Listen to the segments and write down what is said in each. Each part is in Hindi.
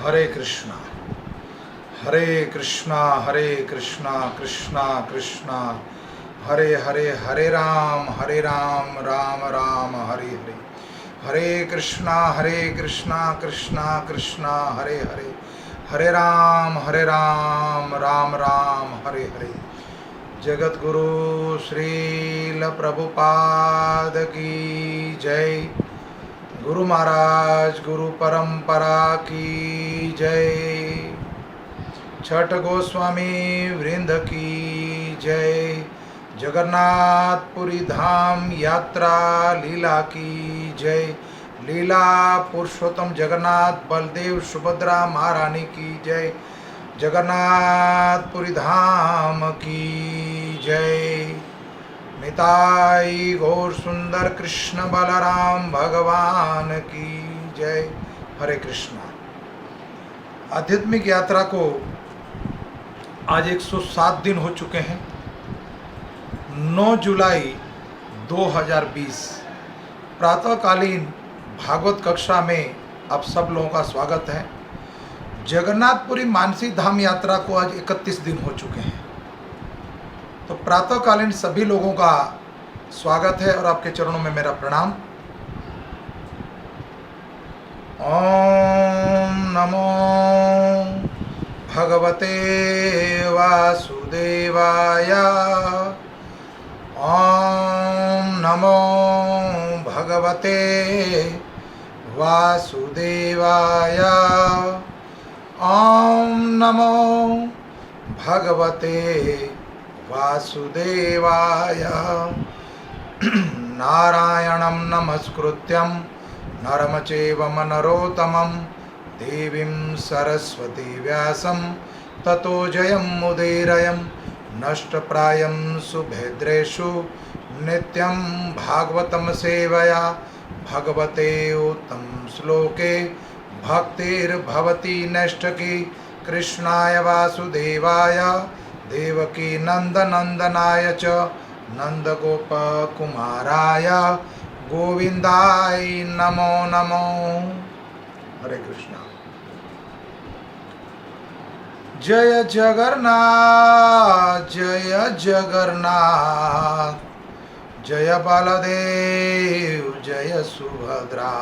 हरे कृष्णा हरे कृष्णा कृष्णा कृष्णा हरे हरे, हरे राम राम राम हरे हरे। हरे कृष्णा कृष्णा कृष्णा हरे हरे, हरे राम राम राम हरे हरे। जगत गुरु श्रील प्रभुपाद की जय। गुरु महाराज गुरु परंपरा की जय। छठ गोस्वामी वृंद की जय। जगन्नाथपुरी धाम यात्रा लीला की जय। लीला पुरुषोत्तम जगन्नाथ बलदेव सुभद्रा महारानी की जय। जगन्नाथपुरी धाम की जय। निताई गौर सुंदर कृष्ण बलराम भगवान की जय। हरे कृष्णा। आध्यात्मिक यात्रा को आज 107 दिन हो चुके हैं। 9 जुलाई 2020 प्रातःकालीन भागवत कक्षा में आप सब लोगों का स्वागत है। जगन्नाथपुरी मानसी धाम यात्रा को आज 31 दिन हो चुके हैं। तो प्रातःकालीन सभी लोगों का स्वागत है और आपके चरणों में मेरा प्रणाम। ओम नमो भगवते वासुदेवाय। ओम नमो भगवते वासुदेवाय। ओम नमो भगवते वासुदेवाय। नारायणं नमस्कृत्यं नरं चैव नरोत्तमं देवीं सरस्वती व्यासं ततो जयमुदीरयं। नष्टप्रायं सुभद्रेषु नित्यं भागवतं सेवया। भगवते उत्तम श्लोके भक्तिर्भवति नैष्ठिकी। कृष्णाय वासुदेवाय देवकी नंदनंदनाय च नंदगोपकुमाराय गोविंदाय नमो नमो। हरे कृष्णा। जय जगन्नाथ जय जगन्नाथ। जय बलदेव जय सुभद्रा।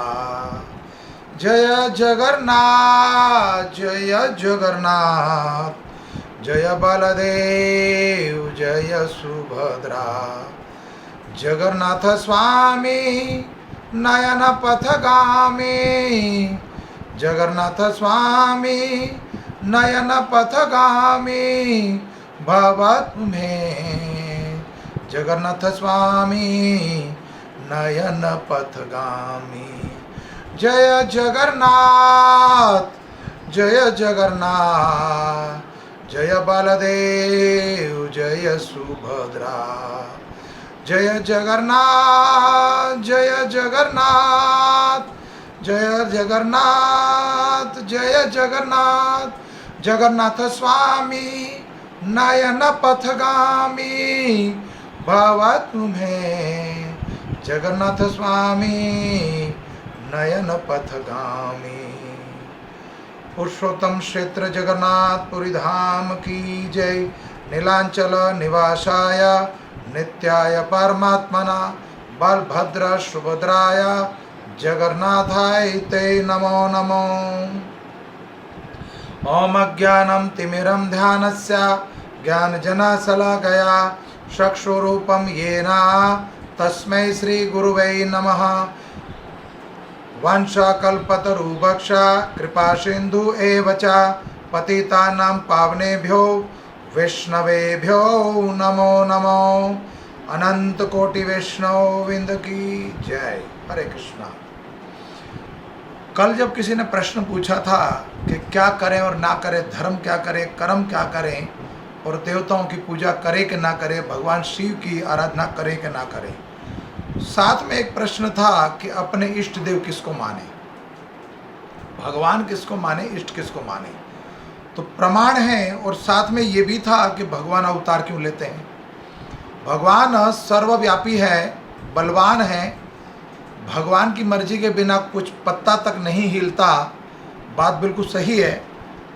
जय जगन्नाथ जय जगन्नाथ। जय बलदेव जय सुभद्रा। जगन्नाथ स्वामी नयन पथगामी। जगन्नाथ स्वामी नयन पथगामी भव तुम्हें। जगन्नाथ स्वामी नयन पथगामी। जय जगन्नाथ जय जगन्नाथ। जय बलदेव जय सुभद्रा। जय जगन्नाथ जय जगन्नाथ। जय जगन्नाथ जय जगन्नाथ। जगन्नाथ स्वामी नयन पथगामी भव तुम्हें। जगन्नाथ स्वामी नयन पथगामी। पुरुषोत्तम क्षेत्र जगन्नाथपुरी धाम की जय। नीलांचल निवासाय नित्याय परमात्मना बलभद्र सुभद्राय जगन्नाथाय ते नमो नमो। ओम अज्ञानं तिमिरं ध्यानस्य ज्ञानजनशलाकया चक्षुरूपं येन तस्मै श्री गुरुवे नमः। वंशकल्पतरुभक्ष कृपा सिंधु एव च पतितानां पावनेभ्यो वैष्णवेभ्यो नमो नमो। अनंत कोटि वैष्णव विंद की जय। हरे कृष्णा। कल जब किसी ने प्रश्न पूछा था कि क्या करें और ना करें, धर्म क्या करें, कर्म क्या करें, और देवताओं की पूजा करें कि ना करें, भगवान शिव की आराधना करें कि ना करें, साथ में एक प्रश्न था कि अपने इष्ट देव किसको माने, भगवान किसको माने, इष्ट किसको माने। तो प्रमाण है और साथ में ये भी था कि भगवान अवतार क्यों लेते हैं। भगवान सर्वव्यापी है, बलवान है। भगवान की मर्जी के बिना कुछ पत्ता तक नहीं हिलता। बात बिल्कुल सही है।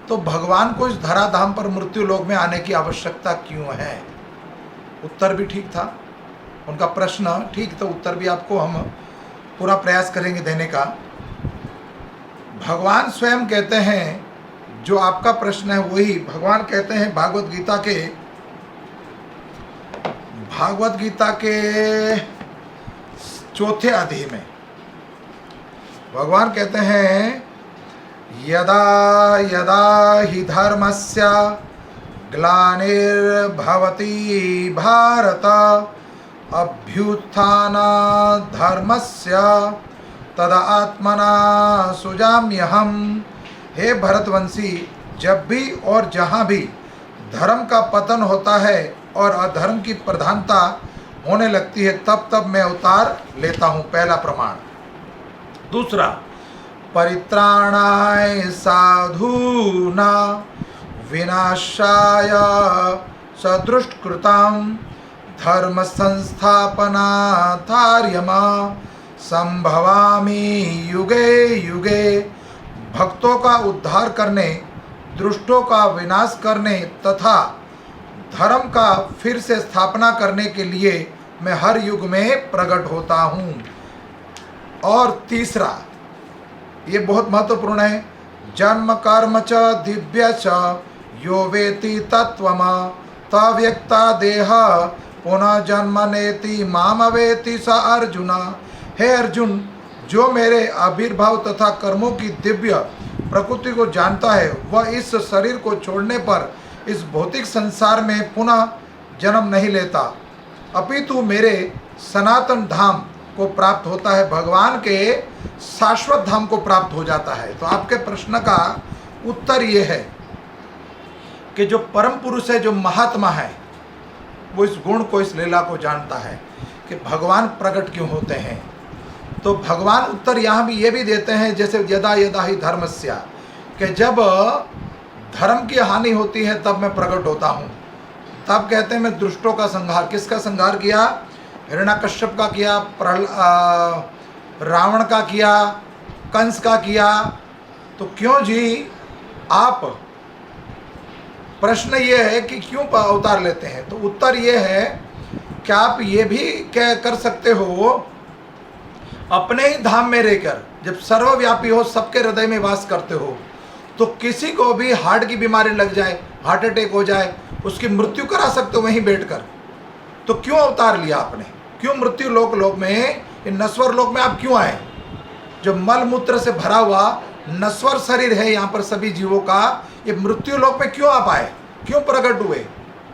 तो भगवान को इस धराधाम पर मृत्यु लोक में आने की आवश्यकता क्यों है? उत्तर भी ठीक था उनका, प्रश्न ठीक, तो उत्तर भी आपको हम पूरा प्रयास करेंगे देने का। भगवान स्वयं कहते हैं, जो आपका प्रश्न है वही भगवान कहते हैं भागवत गीता के चौथे अध्याय में भगवान कहते हैं, यदा यदा हि धर्मस्य ग्लानिर्भवति भारत अभ्युत्थान धर्मस्य तदा आत्मना सुजाम्यहम। हे भरतवंशी, जब भी और जहाँ भी धर्म का पतन होता है और अधर्म की प्रधानता होने लगती है, तब तब मैं अवतार लेता हूँ। पहला प्रमाण। दूसरा, परित्राणाय साधूना विनाशाय सदृष्टकृतां धर्म संस्थापनार्थार्यमा संभवामि युगे युगे। भक्तों का उद्धार करने, दुष्टों का विनाश करने तथा धर्म का फिर से स्थापना करने के लिए मैं हर युग में प्रकट होता हूँ। और तीसरा, ये बहुत महत्वपूर्ण है, जन्म कर्म च दिव्य च यो वेति तत्वम तव्यक्ता देह पुनः जन्म नेति माम वेति स अर्जुन। हे अर्जुन, जो मेरे आविर्भाव तथा कर्मों की दिव्य प्रकृति को जानता है, वह इस शरीर को छोड़ने पर इस भौतिक संसार में पुनः जन्म नहीं लेता, अपितु मेरे सनातन धाम को प्राप्त होता है, भगवान के शाश्वत धाम को प्राप्त हो जाता है। तो आपके प्रश्न का उत्तर ये है कि जो परम पुरुष है, जो महात्मा है, वो इस गुण को, इस लीला को जानता है कि भगवान प्रकट क्यों होते हैं। तो भगवान उत्तर यहाँ भी ये भी देते हैं, जैसे यदा यदा ही धर्मस्य, कि जब धर्म की हानि होती है तब मैं प्रकट होता हूँ। तब कहते हैं मैं दुष्टों का संहार, किसका संहार किया? हिरण्यकश्यप का किया, रावण का किया, कंस का किया। तो क्यों जी आप, प्रश्न ये है कि क्यों अवतार लेते हैं? तो उत्तर ये है कि आप ये भी क्या कर सकते हो, अपने ही धाम में रहकर, जब सर्वव्यापी हो, सबके हृदय में वास करते हो, तो किसी को भी हार्ट की बीमारी लग जाए, हार्ट अटैक हो जाए, उसकी मृत्यु करा सकते हो वहीं बैठकर। तो क्यों अवतार लिया आपने? क्यों मृत्यु लोक में, नश्वर लोक में आप क्यों आए? जो मल मूत्र से भरा हुआ नश्वर शरीर है यहाँ पर सभी जीवों का, ये मृत्यु लोक में क्यों आप आए? क्यों प्रकट हुए?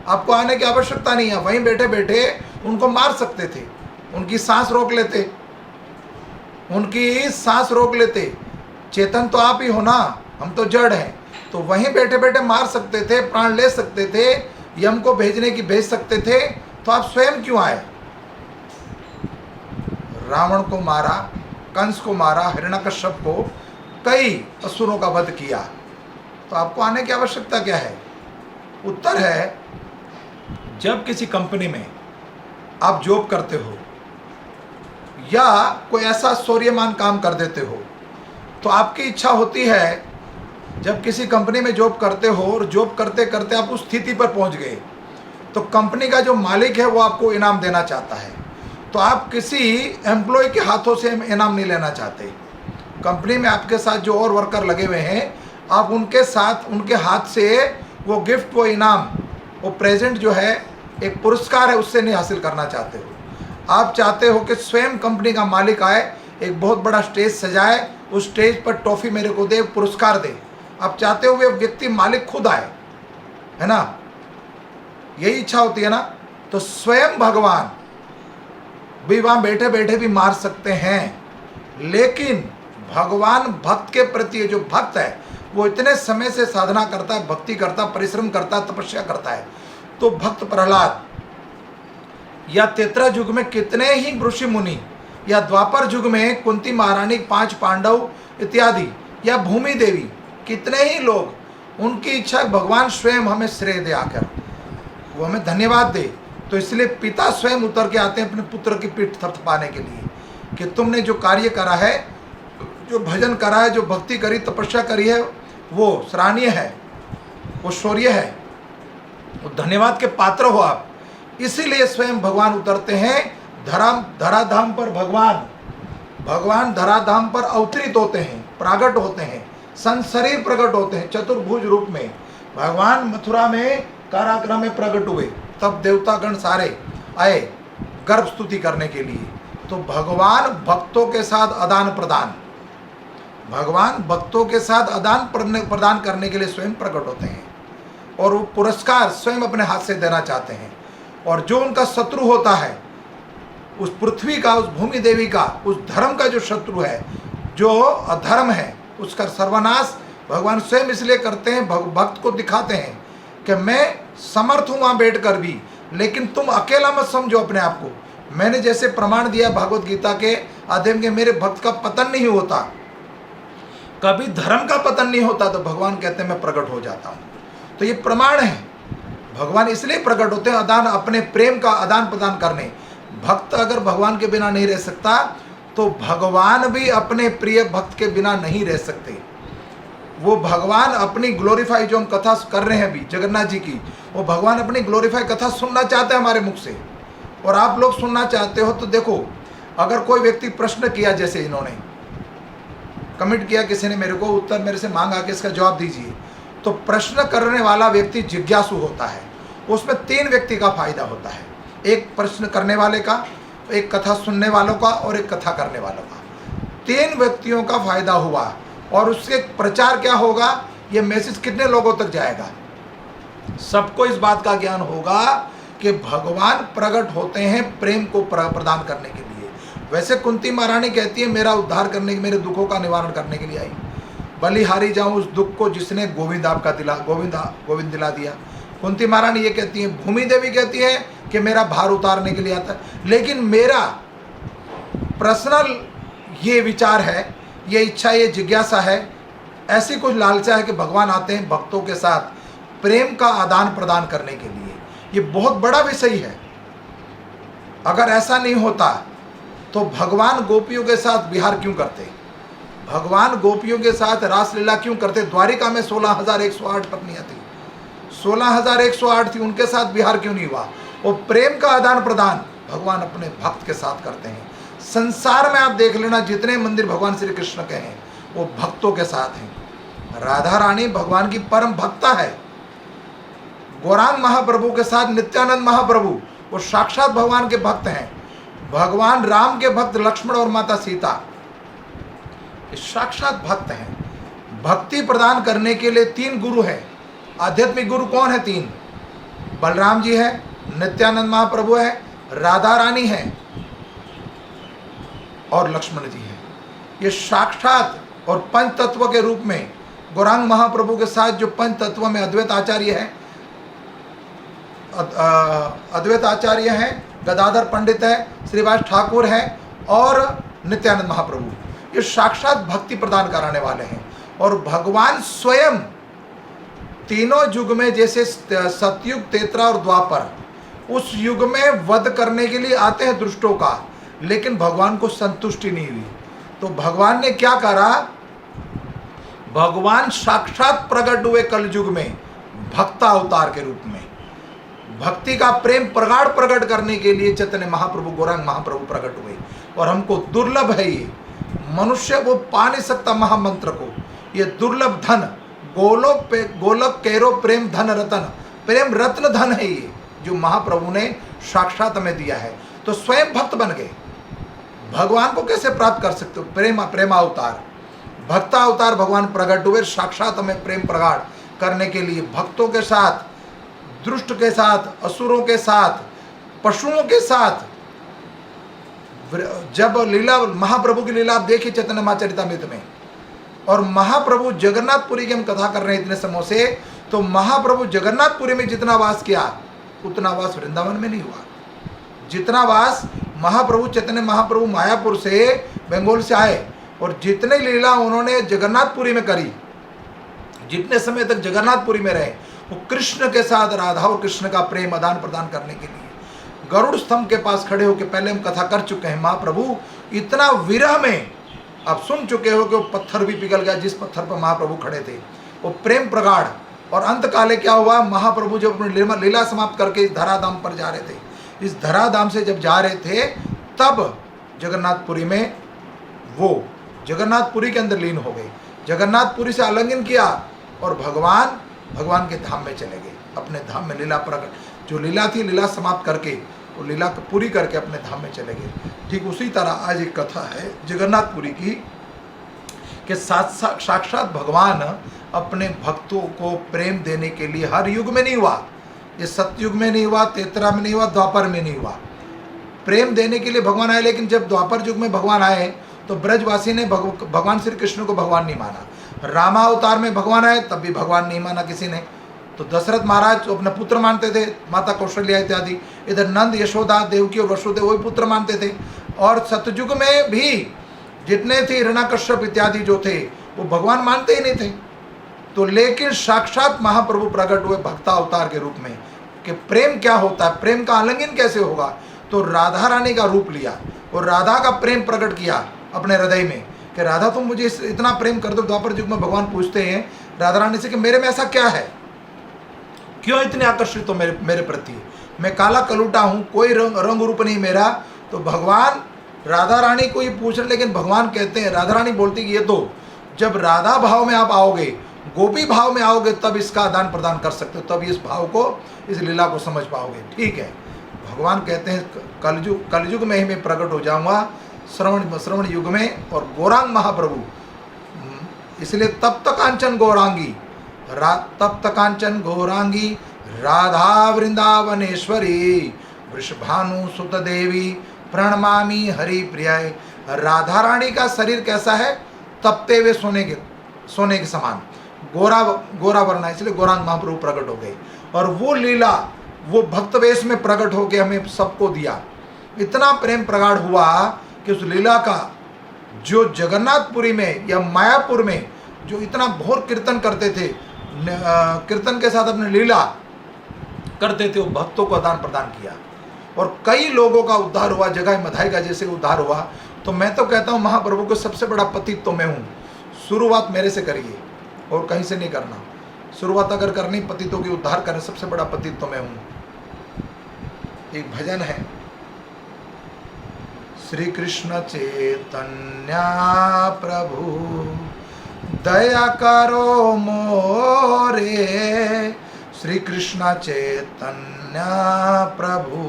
आपको आने की आवश्यकता नहीं है, वहीं बैठे बैठे उनको मार सकते थे, उनकी सांस रोक लेते, उनकी सांस रोक लेते। चेतन तो आप ही हो ना, हम तो जड़ हैं। तो वहीं बैठे बैठे मार सकते थे, प्राण ले सकते थे, यम को भेजने की भेज सकते थे। तो आप स्वयं क्यों आए? रावण को मारा, कंस को मारा, हिरण्यकश्यप को, कई असुरों का वध किया, तो आपको आने की आवश्यकता क्या है? उत्तर है, जब किसी कंपनी में आप जॉब करते हो या कोई ऐसा शौर्यमान काम कर देते हो, तो आपकी इच्छा होती है, जब किसी कंपनी में जॉब करते हो और जॉब करते करते आप उस स्थिति पर पहुंच गए, तो कंपनी का जो मालिक है वो आपको इनाम देना चाहता है। तो आप किसी एम्प्लॉय के हाथों से इनाम नहीं लेना चाहते। कंपनी में आपके साथ जो और वर्कर लगे हुए हैं, आप उनके साथ, उनके हाथ से वो गिफ्ट, वो इनाम, वो प्रेजेंट जो है, एक पुरस्कार है, उससे नहीं हासिल करना चाहते हो। आप चाहते हो कि स्वयं कंपनी का मालिक आए, एक बहुत बड़ा स्टेज सजाए, उस स्टेज पर ट्रॉफी मेरे को दे, पुरस्कार दे। आप चाहते हो वे व्यक्ति, मालिक खुद आए, है ना? यही इच्छा होती है ना? तो स्वयं भगवान भी वहाँ बैठे बैठे भी मार सकते हैं, लेकिन भगवान भक्त के प्रति, जो भक्त है वो इतने समय से साधना करता है, भक्ति करता, परिश्रम करता, तपस्या करता है। तो भक्त प्रहलाद या त्रेता युग में कितने ही ऋषि मुनि, या द्वापर युग में कुंती महारानी, 5 पांडव इत्यादि, या भूमि देवी, कितने ही लोग, उनकी इच्छा भगवान स्वयं हमें श्रेय दे, आकर वो हमें धन्यवाद दे। तो इसलिए पिता स्वयं उतर के आते हैं अपने पुत्र की पीठ थपथपाने के लिए कि तुमने जो कार्य करा है जो भजन करा है, जो भक्ति करी, तपस्या करी है, वो सराहनीय है, वो शौर्य है, वो धन्यवाद के पात्र हो आप। इसीलिए स्वयं भगवान उतरते हैं धराधाम पर। भगवान धराधाम पर अवतरित होते हैं, प्रागट होते हैं, संशरीर प्रकट होते हैं चतुर्भुज रूप में। भगवान मथुरा में कारागृह में प्रकट हुए, तब देवतागण सारे आए गर्भ स्तुति करने के लिए। तो भगवान भक्तों के साथ आदान प्रदान, भगवान भक्तों के साथ आदान प्रदान करने के लिए स्वयं प्रकट होते हैं, और वो पुरस्कार स्वयं अपने हाथ से देना चाहते हैं। और जो उनका शत्रु होता है, उस पृथ्वी का, उस भूमि देवी का, उस धर्म का जो शत्रु है, जो अधर्म है, उसका सर्वनाश भगवान स्वयं इसलिए करते हैं, भक्त को दिखाते हैं कि मैं समर्थ हूँ वहाँ बैठ कर भी, लेकिन तुम अकेला मत समझो अपने आप को। मैंने जैसे प्रमाण दिया भगवत गीता के अध्ययन के, मेरे भक्त का पतन नहीं होता, कभी धर्म का पतन नहीं होता, तो भगवान कहते हैं मैं प्रकट हो जाता हूँ। तो ये प्रमाण है, भगवान इसलिए प्रकट होते हैं अपने प्रेम का आदान प्रदान करने। भक्त अगर भगवान के बिना नहीं रह सकता, तो भगवान भी अपने प्रिय भक्त के बिना नहीं रह सकते। वो भगवान अपनी ग्लोरीफाई, जो हम कथा कर रहे हैं अभी जगन्नाथ जी की, वो भगवान अपनी ग्लोरीफाई कथा सुनना चाहते हैं हमारे मुख से। और आप लोग सुनना चाहते हो तो देखो, अगर कोई व्यक्ति प्रश्न किया, जैसे इन्होंने कमेंट किया, किसी ने मेरे को उत्तर मेरे से मांगा कि इसका जवाब दीजिए, तो प्रश्न करने वाला व्यक्ति जिज्ञासु होता है। उसमें 3 व्यक्ति का फायदा होता है, एक प्रश्न करने वाले का, एक कथा सुनने वालों का, और एक कथा करने वालों का। 3 व्यक्तियों का फायदा हुआ। और उसके प्रचार क्या होगा, ये मैसेज कितने लोगों तक जाएगा, सबको इस बात का ज्ञान होगा कि भगवान प्रकट होते हैं प्रेम को प्रदान करने के लिए। वैसे कुंती महारानी कहती है, मेरा उद्धार करने, मेरे दुखों का निवारण करने के लिए आई, बलिहारी जाऊं उस दुख को जिसने गोविंद दिला दिया। कुंती महारानी ये कहती है। भूमि देवी कहती है कि मेरा भार उतारने के लिए आता है। लेकिन मेरा पर्सनल ये विचार है, ये इच्छा, ये जिज्ञासा है, ऐसी कुछ लालसा है कि भगवान आते हैं भक्तों के साथ प्रेम का आदान प्रदान करने के लिए। ये बहुत बड़ा विषय है। अगर ऐसा नहीं होता तो भगवान गोपियों के साथ विहार क्यों करते, भगवान गोपियों के साथ रासलीला क्यों करते। द्वारिका में 16,108 पत्नियां थी, 16,108 थी, उनके साथ विहार क्यों नहीं हुआ। वो प्रेम का आदान प्रदान भगवान अपने भक्त के साथ करते हैं। संसार में आप देख लेना, जितने मंदिर भगवान श्री कृष्ण के हैं वो भक्तों के साथ हैं। राधा रानी भगवान की परम भक्ता है। गौरांग महाप्रभु के साथ नित्यानंद महाप्रभु, वो साक्षात भगवान के भक्त हैं। भगवान राम के भक्त लक्ष्मण और माता सीता, ये साक्षात भक्त हैं। भक्ति प्रदान करने के लिए 3 गुरु हैं। आध्यात्मिक गुरु कौन है? 3, बलराम जी है, नित्यानंद महाप्रभु है, राधा रानी है, और लक्ष्मण जी है। ये साक्षात और पंच तत्व के रूप में गौरांग महाप्रभु के साथ जो पंच तत्व में अद्वैत आचार्य है, अद्वैत आचार्य हैं, गदाधर पंडित है, श्रीवास ठाकुर है, और नित्यानंद महाप्रभु, ये साक्षात भक्ति प्रदान कराने वाले हैं। और भगवान स्वयं तीनों युग में, जैसे सतयुग, त्रेता और द्वापर, उस युग में वध करने के लिए आते हैं दुष्टों का, लेकिन भगवान को संतुष्टि नहीं हुई। तो भगवान ने क्या करा, भगवान साक्षात प्रकट हुए कलयुग में भक्ता अवतार के रूप में। भक्ति का प्रेम प्रकट करने के लिए चैतन्य महाप्रभु, गौरांग महाप्रभु प्रकट हुए। और हमको दुर्लभ है ये, मनुष्य वो पा नहीं सकता महामंत्र को। ये दुर्लभ धन, गोलोक कैरो प्रेम धन रतन, प्रेम रत्न धन है ये, जो महाप्रभु ने साक्षात हमें दिया है। तो स्वयं भक्त बन गए। भगवान को कैसे प्राप्त कर सकते हो? प्रेमावतार, भक्ता अवतार भगवान प्रकट हुए साक्षात हमें प्रेम प्रगाढ़ करने के लिए। भक्तों के साथ, दुष्ट के साथ, असुरों के साथ, पशुओं के साथ। जब लीला, महाप्रभु की लीला आप देखिए चैतन्य महाचरितमृत में, और महाप्रभु जगन्नाथपुरी की हम कथा कर रहे हैं इतने समय से, तो महाप्रभु जगन्नाथपुरी में जितना वास किया उतना वास वृंदावन में नहीं हुआ। जितना वास महाप्रभु, चैतन्य महाप्रभु मायापुर से, बंगाल से आए, और जितने लीला उन्होंने जगन्नाथपुरी में करी, जितने समय तक जगन्नाथपुरी में रहे, वो कृष्ण के साथ, राधा और कृष्ण का प्रेम आदान प्रदान करने के लिए गरुड़ स्तंभ के पास खड़े होकर, पहले हम कथा कर चुके हैं, महाप्रभु इतना विरह में आप सुन चुके हो कि वो पत्थर भी पिघल गया जिस पत्थर पर महाप्रभु खड़े थे, वो प्रेम प्रगाढ़। और अंत काले क्या हुआ, महाप्रभु जब अपनी लीला समाप्त करके इस धराधाम पर जा रहे थे, इस धराधाम से जब जा रहे थे तब जगन्नाथपुरी में वो जगन्नाथपुरी के अंदर लीन हो गए, जगन्नाथपुरी से आलिंगन किया और भगवान के धाम में चले गए, अपने धाम में लीला प्रकट जो लीला थी, लीला समाप्त करके वो लीला पूरी करके अपने धाम में चले गए। ठीक उसी तरह आज एक कथा है जगन्नाथपुरी की कि साक्षात भगवान अपने भक्तों को प्रेम देने के लिए हर युग में नहीं हुआ, ये सतयुग में नहीं हुआ, तेतरा में नहीं हुआ, द्वापर में नहीं हुआ, प्रेम देने के लिए भगवान आए। लेकिन जब द्वापर युग में भगवान आए तो ब्रजवासी ने भगवान श्री कृष्ण को भगवान नहीं माना। रामावतार में भगवान आए तब भी भगवान नहीं माना किसी ने। तो दशरथ महाराज अपने पुत्र मानते थे, माता कौशल्या इत्यादि, इधर नंद यशोदा देवकी और वसुदेव वही पुत्र मानते थे। और सतयुग में भी जितने थे हिरण्यकश्यप इत्यादि जो थे वो भगवान मानते ही नहीं थे। तो लेकिन साक्षात महाप्रभु प्रकट हुए भक्ता अवतार के रूप में कि प्रेम क्या होता है, प्रेम का आलिंगन कैसे होगा। तो राधा रानी का रूप लिया और राधा का प्रेम प्रकट किया अपने हृदय में कि राधा तुम मुझे इतना प्रेम कर दो। द्वापर युग में भगवान पूछते हैं राधा रानी से कि मेरे में ऐसा क्या है, क्यों इतने आकर्षित हो मेरे प्रति, मैं काला कलूटा हूँ, कोई रंग रूप नहीं मेरा। तो भगवान राधा रानी को ये पूछ रहे, लेकिन भगवान कहते हैं, राधा रानी बोलती कि ये तो जब राधा भाव में आप आओगे, गोपी भाव में आओगे तब इसका आदान प्रदान कर सकते हो, तब इस भाव को, इस लीला को समझ पाओगे। ठीक है, भगवान कहते हैं कलयुग में ही मैं प्रकट हो जाऊंगा, श्रवण युग में, और गौरांग महाप्रभु, इसलिए तप्त कांचन गौरांगी, तप्त कांचन गौरांगी राधा वृंदावनेश्वरी वृषभानु सुत देवी प्रणमामि हरि प्रियाय। राधा रानी का शरीर कैसा है, तपते हुए सोने के समान, गोरा वर्ण है, इसलिए गौरांग महाप्रभु प्रकट हो गए। और वो लीला वो भक्त वेश में प्रकट होकर हमें सबको दिया। इतना प्रेम प्रगाढ़ हुआ कि उस लीला का जो जगन्नाथपुरी में या मायापुर में जो इतना बहुत कीर्तन करते थे, कीर्तन के साथ अपनी लीला करते थे, वो भक्तों को आदान प्रदान किया और कई लोगों का उद्धार हुआ, जगह मधाई का जैसे उद्धार हुआ। तो मैं तो कहता हूँ महाप्रभु को सबसे बड़ा पतित तो मैं हूँ। शुरुआत मेरे से करिए और कहीं से नहीं करना। शुरुआत अगर करनी पतितों की उद्धार करें, सबसे बड़ा पतित तो मैं हूँ। एक भजन है, श्री कृष्ण चैतन्य प्रभु दया करो मोरे, श्री कृष्ण चैतन्य प्रभु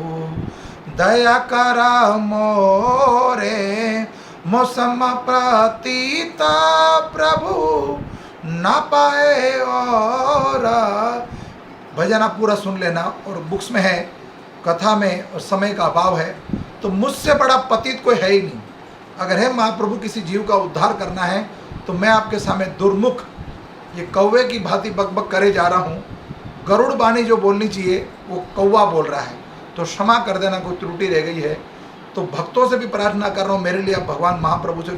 दया कर मोरे, मौसम प्रतीता प्रभु न पाए और। भजन आप पूरा सुन लेना, और बुक्स में है, कथा में, और समय का अभाव है तो मुझसे बड़ा पतित कोई है ही नहीं। अगर है महाप्रभु किसी जीव का उद्धार करना है तो मैं आपके सामने दुर्मुख ये कौवे की भांति बकबक करे जा रहा हूँ। गरुड़ बानी जो बोलनी चाहिए वो कौवा बोल रहा है, तो क्षमा कर देना, कोई त्रुटि रह गई है। तो भक्तों से भी प्रार्थना कर रहा हूँ, मेरे लिए आप भगवान महाप्रभु से,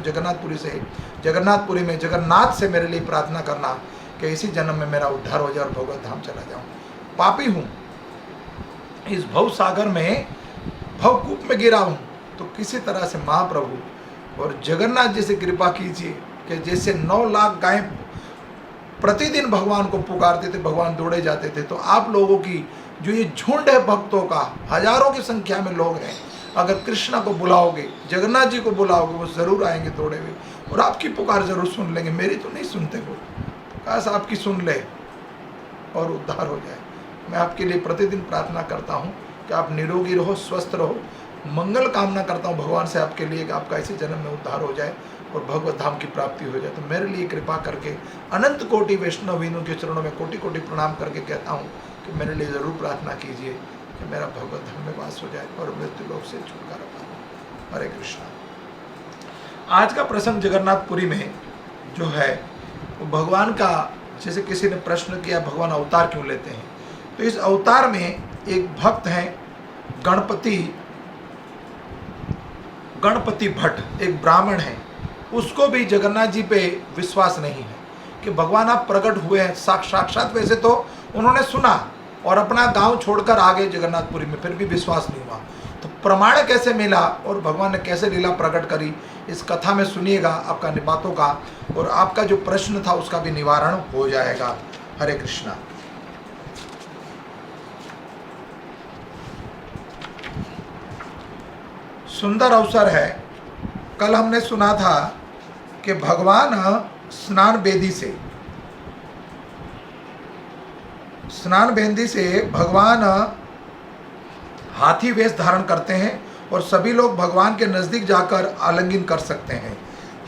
जगन्नाथपुरी में जगन्नाथ से मेरे लिए प्रार्थना करना कि इसी जन्म में मेरा उद्धार हो जाए और भगवत धाम चला जाऊँ। पापी हूँ, इस भव सागर में भवकूप में गिरा हूँ। तो किसी तरह से महाप्रभु और जगन्नाथ जी से कृपा कीजिए कि जैसे 9 लाख गायें प्रतिदिन भगवान को पुकारते थे, भगवान दौड़े जाते थे, तो आप लोगों की जो ये झुंड है भक्तों का, हजारों की संख्या में लोग हैं, अगर कृष्णा को बुलाओगे, जगन्नाथ जी को बुलाओगे, वो ज़रूर आएंगे दौड़े हुए और आपकी पुकार ज़रूर सुन लेंगे। मेरी तो नहीं सुनते वो, काश आपकी सुन ले और उद्धार हो जाए। मैं आपके लिए प्रतिदिन प्रार्थना करता हूँ कि आप निरोगी रहो, स्वस्थ रहो। मंगल कामना करता हूँ भगवान से आपके लिए कि आपका इसी जन्म में उद्धार हो जाए और भगवत धाम की प्राप्ति हो जाए। तो मेरे लिए कृपा करके अनंत कोटि वैष्णवीनों के चरणों में कोटि कोटि प्रणाम करके कहता हूँ कि मेरे लिए ज़रूर प्रार्थना कीजिए कि मेरा भगवत धाम में वास हो जाए और मृत्यु लोक से छुटकारा पाऊँ। हरे कृष्णा। आज का प्रसंग जगन्नाथपुरी में जो है वो भगवान का, जैसे किसी ने प्रश्न किया भगवान अवतार क्यों लेते हैं, तो इस अवतार में एक भक्त हैं गणपति भट्ट, एक ब्राह्मण है, उसको भी जगन्नाथ जी पे विश्वास नहीं है कि भगवान आप प्रकट हुए हैं साक्षात। वैसे तो उन्होंने सुना और अपना गांव छोड़कर आ गए जगन्नाथपुरी में, फिर भी विश्वास नहीं हुआ। तो प्रमाण कैसे मिला और भगवान ने कैसे लीला प्रकट करी, इस कथा में सुनिएगा, आपका बातों का और आपका जो प्रश्न था उसका भी निवारण हो जाएगा। हरे कृष्णा। सुंदर अवसर है। कल हमने सुना था कि भगवान स्नान बेदी से भगवान हाथी वेश धारण करते हैं और सभी लोग भगवान के नजदीक जाकर आलिंगन कर सकते हैं।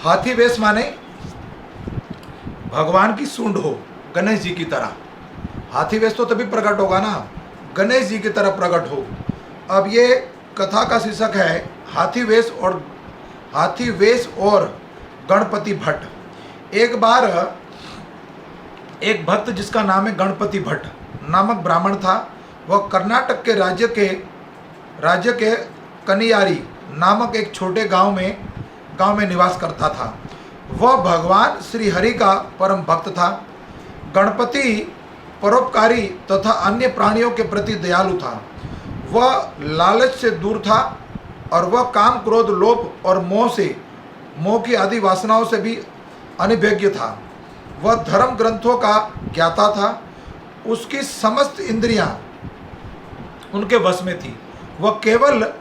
हाथी वेश माने भगवान की सूंड हो, गणेश जी की तरह। हाथी वेश तो तभी प्रकट होगा ना, गणेश जी की तरह प्रकट हो। अब ये कथा का शीर्षक है हाथी वेश और गणपति भट्ट। एक बार एक भक्त जिसका नाम है गणपति भट्ट नामक ब्राह्मण था। वह कर्नाटक के राज्य के कनियारी नामक एक छोटे गांव में निवास करता था। वह भगवान श्री हरि का परम भक्त था। गणपति परोपकारी तथा अन्य प्राणियों के प्रति दयालु था। वह लालच से दूर था और वह काम, क्रोध, लोभ और मोह की आदि वासनाओं से भी अनिभिज्ञ था। वह धर्म ग्रंथों का ज्ञाता था। उसकी समस्त इंद्रियां उनके वश में थी। वह केवल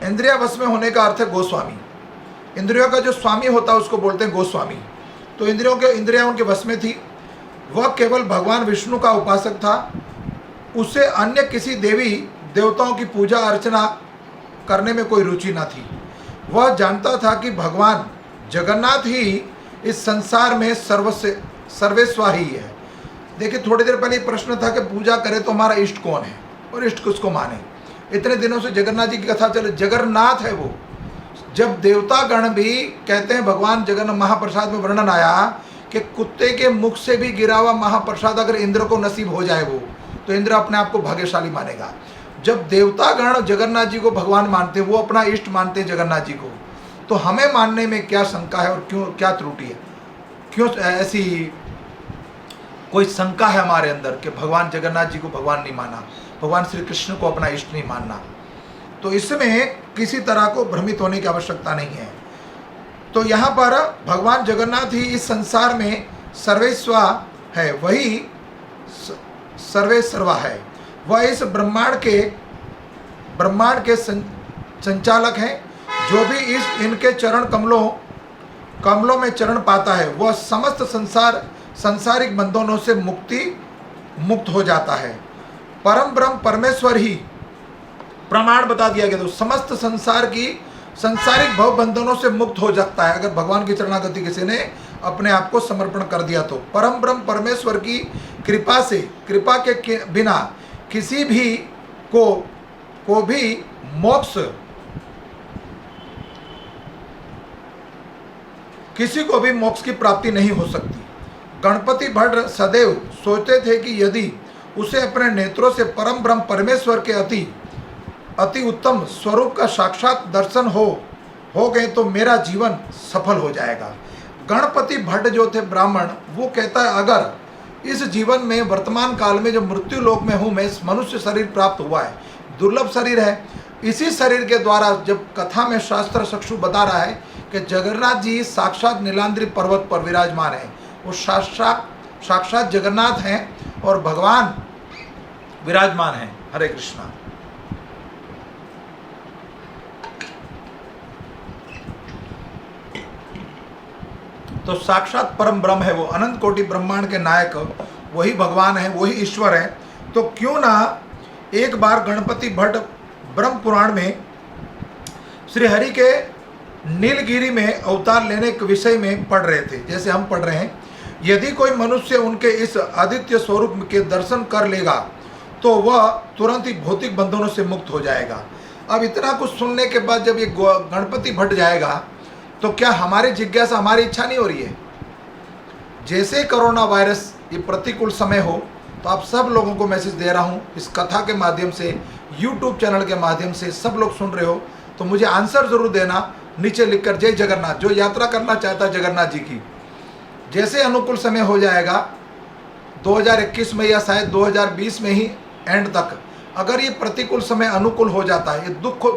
इंद्रिया वश में होने का अर्थ है गोस्वामी। इंद्रियों का जो स्वामी होता है उसको बोलते हैं गोस्वामी। तो इंद्रियां उनके वश में थी। वह केवल भगवान विष्णु का उपासक था। उसे अन्य किसी देवी देवताओं की पूजा अर्चना करने में कोई रुचि न थी। वह जानता था कि भगवान जगन्नाथ ही इस संसार में सर्वेस्वा ही है। देखिए, थोड़ी देर पहले प्रश्न था कि पूजा करे तो हमारा इष्ट कौन है और इष्ट किसको माने। इतने दिनों से जगन्नाथ जी की कथा चले, जगन्नाथ है वो। जब देवता गण भी कहते हैं, भगवान जगन्नाथ महाप्रसाद में वर्णन आया कि कुत्ते के मुख से भी गिरा हुआ महाप्रसाद अगर इंद्र को नसीब हो जाए वो, तो इंद्र अपने आप को भाग्यशाली मानेगा। जब देवता गण जगन्नाथ जी को भगवान मानते हैं, वो अपना इष्ट मानते हैं जगन्नाथ जी को, तो हमें मानने में क्या शंका है और क्यों, क्या त्रुटि है, क्यों ऐसी कोई शंका है हमारे अंदर कि भगवान जगन्नाथ जी को भगवान नहीं माना, भगवान श्री कृष्ण को अपना इष्ट नहीं मानना। तो इसमें किसी तरह को भ्रमित होने की आवश्यकता नहीं है। तो यहाँ पर भगवान जगन्नाथ ही इस संसार में सर्वेस्वा है, वही सर्वेसर्वा है। वह इस ब्रह्मांड के संचालक हैं। जो भी इनके चरण कमलों में चरण पाता है वह समस्त संसारिक बंधनों से मुक्त हो जाता है। परम ब्रह्म परमेश्वर ही प्रमाण बता दिया गया। तो समस्त संसारिक भव बंधनों से मुक्त हो जाता है अगर भगवान की चरणागति किसी ने अपने आप को समर्पण कर दिया तो। परम ब्रह्म परमेश्वर की कृपा के बिना किसी भी को भी मोक्ष, किसी को भी मोक्ष की प्राप्ति नहीं हो सकती। गणपति भट्ट सदैव सोचते थे कि यदि उसे अपने नेत्रों से परम ब्रह्म परमेश्वर के अति उत्तम स्वरूप का साक्षात दर्शन हो गए तो मेरा जीवन सफल हो जाएगा। गणपति भट्ट जो थे ब्राह्मण, वो कहता है अगर इस जीवन में वर्तमान काल में जो मृत्यु लोक में हूँ मैं, इस मनुष्य शरीर प्राप्त हुआ है, दुर्लभ शरीर है, इसी शरीर के द्वारा जब कथा में शास्त्र चक्षु बता रहा है कि जगन्नाथ जी साक्षात नीलाद्रि पर्वत पर विराजमान है, वो साक्षात जगन्नाथ हैं और भगवान विराजमान हैं। हरे कृष्णा। तो साक्षात परम ब्रह्म है वो, अनंत कोटि ब्रह्मांड के नायक वही भगवान है, वही ईश्वर है। तो क्यों ना एक बार गणपति भट्ट ब्रह्म पुराण में श्री हरि के नीलगिरी में अवतार लेने के विषय में पढ़ रहे थे, जैसे हम पढ़ रहे हैं। यदि कोई मनुष्य उनके इस आदित्य स्वरूप के दर्शन कर लेगा तो वह तुरंत ही भौतिक बंधनों से मुक्त हो जाएगा। अब इतना कुछ सुनने के बाद जब ये गणपति भट्ट जाएगा तो क्या हमारी जिज्ञासा, हमारी इच्छा नहीं हो रही है? जैसे कोरोना वायरस ये प्रतिकूल समय हो, तो आप सब लोगों को मैसेज दे रहा हूँ इस कथा के माध्यम से, यूट्यूब चैनल के माध्यम से सब लोग सुन रहे हो तो मुझे आंसर जरूर देना नीचे लिखकर, जय जगन्नाथ। जो यात्रा करना चाहता है जगन्नाथ जी की, जैसे अनुकूल समय हो जाएगा 2021 में या शायद 2020 में ही एंड तक, अगर ये प्रतिकूल समय अनुकूल हो जाता है, ये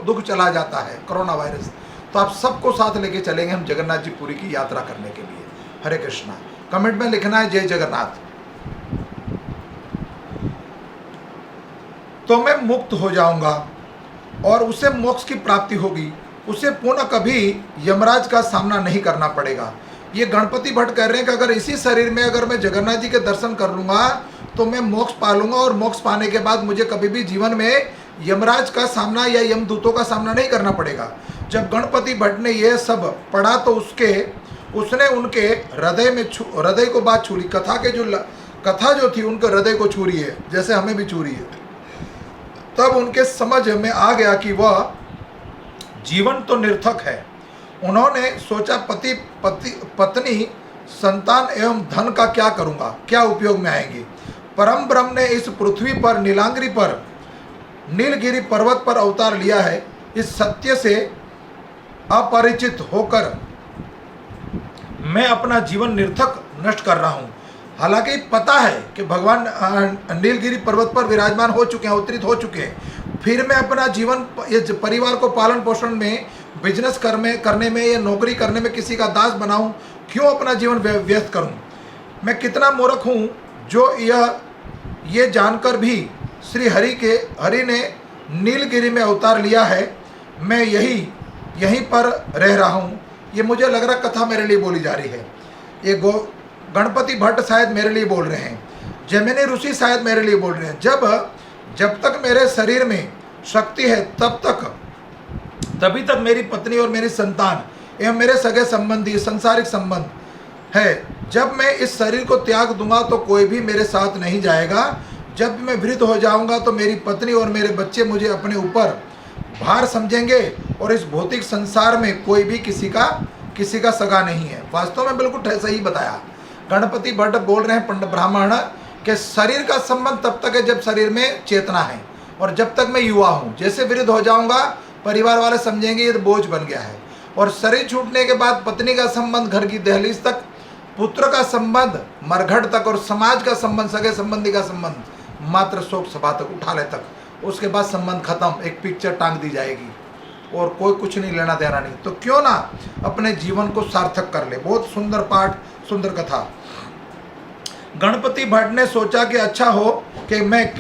दुख चला जाता है कोरोना वायरस, तो आप सबको साथ लेके चलेंगे हम जगन्नाथ जी पुरी की यात्रा करने के लिए। हरे कृष्णा। कमेंट में लिखना है जय जगन्नाथ। तो मैं मुक्त हो जाऊंगा और उसे मोक्ष की प्राप्ति होगी, उसे पुनः कभी यमराज का सामना नहीं करना पड़ेगा। ये गणपति भट्ट कह रहे हैं कि अगर इसी शरीर में अगर मैं जगन्नाथ जी के दर्शन कर लूंगा तो मैं मोक्ष पा लूंगा, और मोक्ष पाने के बाद मुझे कभी भी जीवन में यमराज का सामना या यमदूतों का सामना नहीं करना पड़ेगा। जब गणपति भट्ट ने यह सब पढ़ा तो उसने उनके हृदय को बात छू ली। कथा जो थी उनके हृदय को छू रही है, जैसे हमें भी छू रही है। तब उनके समझ में आ गया कि वह जीवन तो निर्थक है। उन्होंने सोचा पत्नी संतान एवं धन का क्या करूंगा, क्या उपयोग में आएंगे। परम ब्रह्म ने इस पृथ्वी पर नीलगिरी पर्वत पर अवतार लिया है। इस सत्य से अपरिचित होकर मैं अपना जीवन निर्थक नष्ट कर रहा हूँ। हालांकि पता है कि भगवान नीलगिरी पर्वत पर विराजमान हो चुके हैं, अवतरित हो चुके हैं, फिर मैं अपना जीवन परिवार को पालन पोषण में, बिजनेस करने में या नौकरी करने में किसी का दास बनाऊं, क्यों अपना जीवन व्यस्त करूं। मैं कितना मूर्ख हूं जो ये जानकर भी श्री हरि ने नीलगिरी में अवतार लिया है, मैं यहीं पर रह रहा हूं। ये मुझे लग रहा कथा मेरे लिए बोली जा रही है। ये गणपति भट्ट शायद मेरे लिए बोल रहे हैं, जैमिनी ऋषि शायद मेरे लिए बोल रहे हैं। जब तक मेरे शरीर में शक्ति है तभी तक मेरी पत्नी और मेरी संतान एवं मेरे सगे संबंधी संसारिक संबंध है। जब मैं इस शरीर को त्याग दूंगा तो कोई भी मेरे साथ नहीं जाएगा। जब मैं वृद्ध हो जाऊंगा तो मेरी पत्नी और मेरे बच्चे मुझे अपने ऊपर भार समझेंगे, और इस भौतिक संसार में कोई भी किसी का सगा नहीं है। वास्तव में बिल्कुल सही बताया। गणपति भट्ट बोल रहे हैं पंडित ब्राह्मण कि शरीर का संबंध तब तक है जब शरीर में चेतना है, और जब तक मैं युवा हूँ। जैसे वृद्ध हो जाऊंगा परिवार वाले समझेंगे ये तो बोझ बन गया है, और शरीर छूटने के बाद पत्नी का संबंध घर की दहलीज तक, पुत्र का संबंध मरघट तक, और समाज का संबंध, सगे संबंधी का संबंध मात्र शोक सभा तक, उठाले तक। उसके बाद संबंध खत्म, एक पिक्चर टांग दी जाएगी और कोई कुछ नहीं लेना देना नहीं। तो क्यों ना अपने जीवन को सार्थक कर ले। बहुत सुंदर पाठ, सुंदर कथा। गणपति भट्ट ने सोचा कि अच्छा हो कि मैं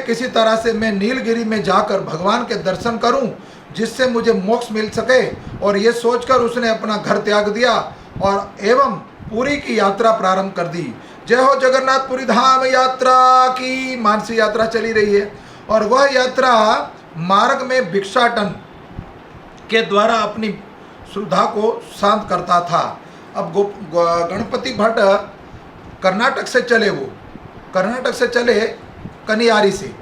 किसी तरह से मैं नीलगिरी में जाकर भगवान के दर्शन करूं, जिससे मुझे मोक्ष मिल सके। और ये सोचकर उसने अपना घर त्याग दिया और एवं पुरी की यात्रा प्रारंभ कर दी। जय हो जगन्नाथपुरी धाम यात्रा की। मानसी यात्रा चली रही है, और वह यात्रा मार्ग में भिक्षाटन के द्वारा अपनी श्रद्धा को शांत करता था। अब गणपति भट्ट कर्नाटक से चले कन्यारी से।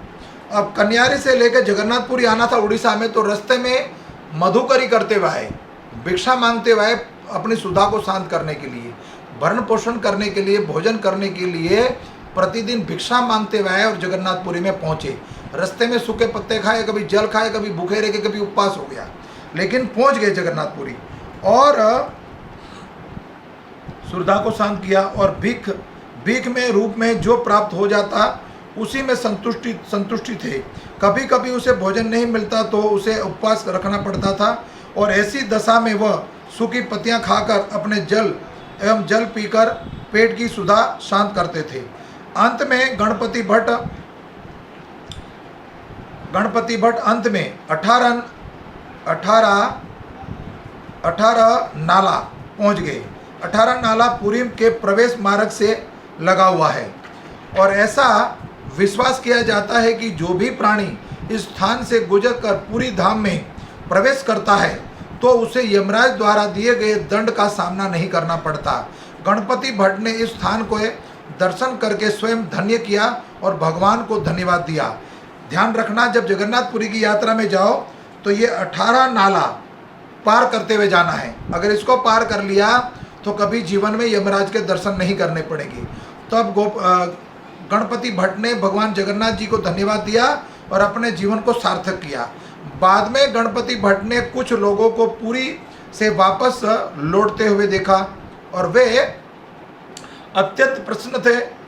अब कन्यारी से लेकर जगन्नाथपुरी आना था उड़ीसा में, तो रास्ते में मधुकरी करते हुए आए, भिक्षा मांगते हुए अपनी सुधा को शांत करने के लिए, भरण पोषण करने के लिए, भोजन करने के लिए प्रतिदिन भिक्षा मांगते हुए और जगन्नाथपुरी में पहुँचे। रास्ते में सूखे पत्ते खाए, कभी जल खाए, कभी भूखे रह गए, कभी उपवास हो गया, लेकिन पहुँच गए जगन्नाथपुरी और श्रद्धा को शांत किया। और भीख में रूप में जो प्राप्त हो जाता उसी में संतुष्टि थे। कभी कभी उसे भोजन नहीं मिलता तो उसे उपवास रखना पड़ता था, और ऐसी दशा में वह सूखी पत्तियां खाकर अपने जल पीकर पेट की सुधा शांत करते थे। अंत में गणपति भट्ट अंत में 18 नाला पहुंच गए। 18 नाला पुरी के प्रवेश मार्ग से लगा हुआ है, और ऐसा विश्वास किया जाता है कि जो भी प्राणी इस स्थान से गुजरकर पुरी धाम में प्रवेश करता है तो उसे यमराज द्वारा दिए गए दंड का सामना नहीं करना पड़ता। गणपति भट्ट ने इस स्थान को दर्शन करके स्वयं धन्य किया और भगवान को धन्यवाद दिया। ध्यान रखना, जब जगन्नाथपुरी की यात्रा में जाओ तो ये 18 नाला पार करते हुए जाना है। अगर इसको पार कर लिया तो कभी जीवन में यमराज के दर्शन नहीं करने पड़ेंगे। तो अब गणपति भट्ट ने भगवान जगन्नाथ जी को धन्यवाद दिया और अपने जीवन को सार्थक किया। बाद में गणपति भट्ट ने कुछ लोगों को पुरी से वापस लौटते हुए देखा, और वे अत्यंत प्रसन्न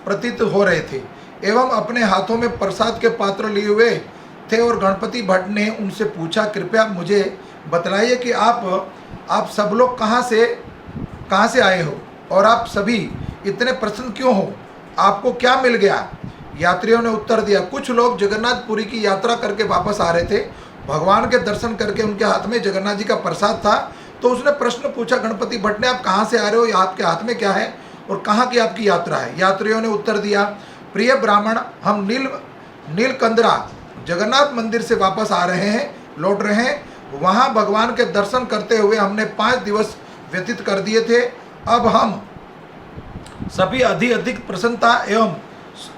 प्रतीत हो रहे थे एवं अपने हाथों में प्रसाद के पात्र लिए हुए थे। और गणपति भट्ट ने उनसे पूछा, कृपया मुझे बतलाइए कि आप सब लोग कहाँ से आए हो और आप सभी इतने प्रसन्न क्यों हो, आपको क्या मिल गया। यात्रियों ने उत्तर दिया, कुछ लोग जगन्नाथपुरी की यात्रा करके वापस आ रहे थे, भगवान के दर्शन करके उनके हाथ में जगन्नाथ जी का प्रसाद था, तो उसने प्रश्न पूछा गणपति भट्ट ने, आप कहाँ से आ रहे हो, आपके हाथ में क्या है और कहाँ की आपकी यात्रा है। यात्रियों ने उत्तर दिया, प्रिय ब्राह्मण, हम नीलकंदरा जगन्नाथ मंदिर से वापस आ रहे हैं, लौट रहे हैं। वहाँ भगवान के दर्शन करते हुए हमने 5 दिवस व्यतीत कर दिए थे। अब हम सभी अधिक प्रसन्नता एवं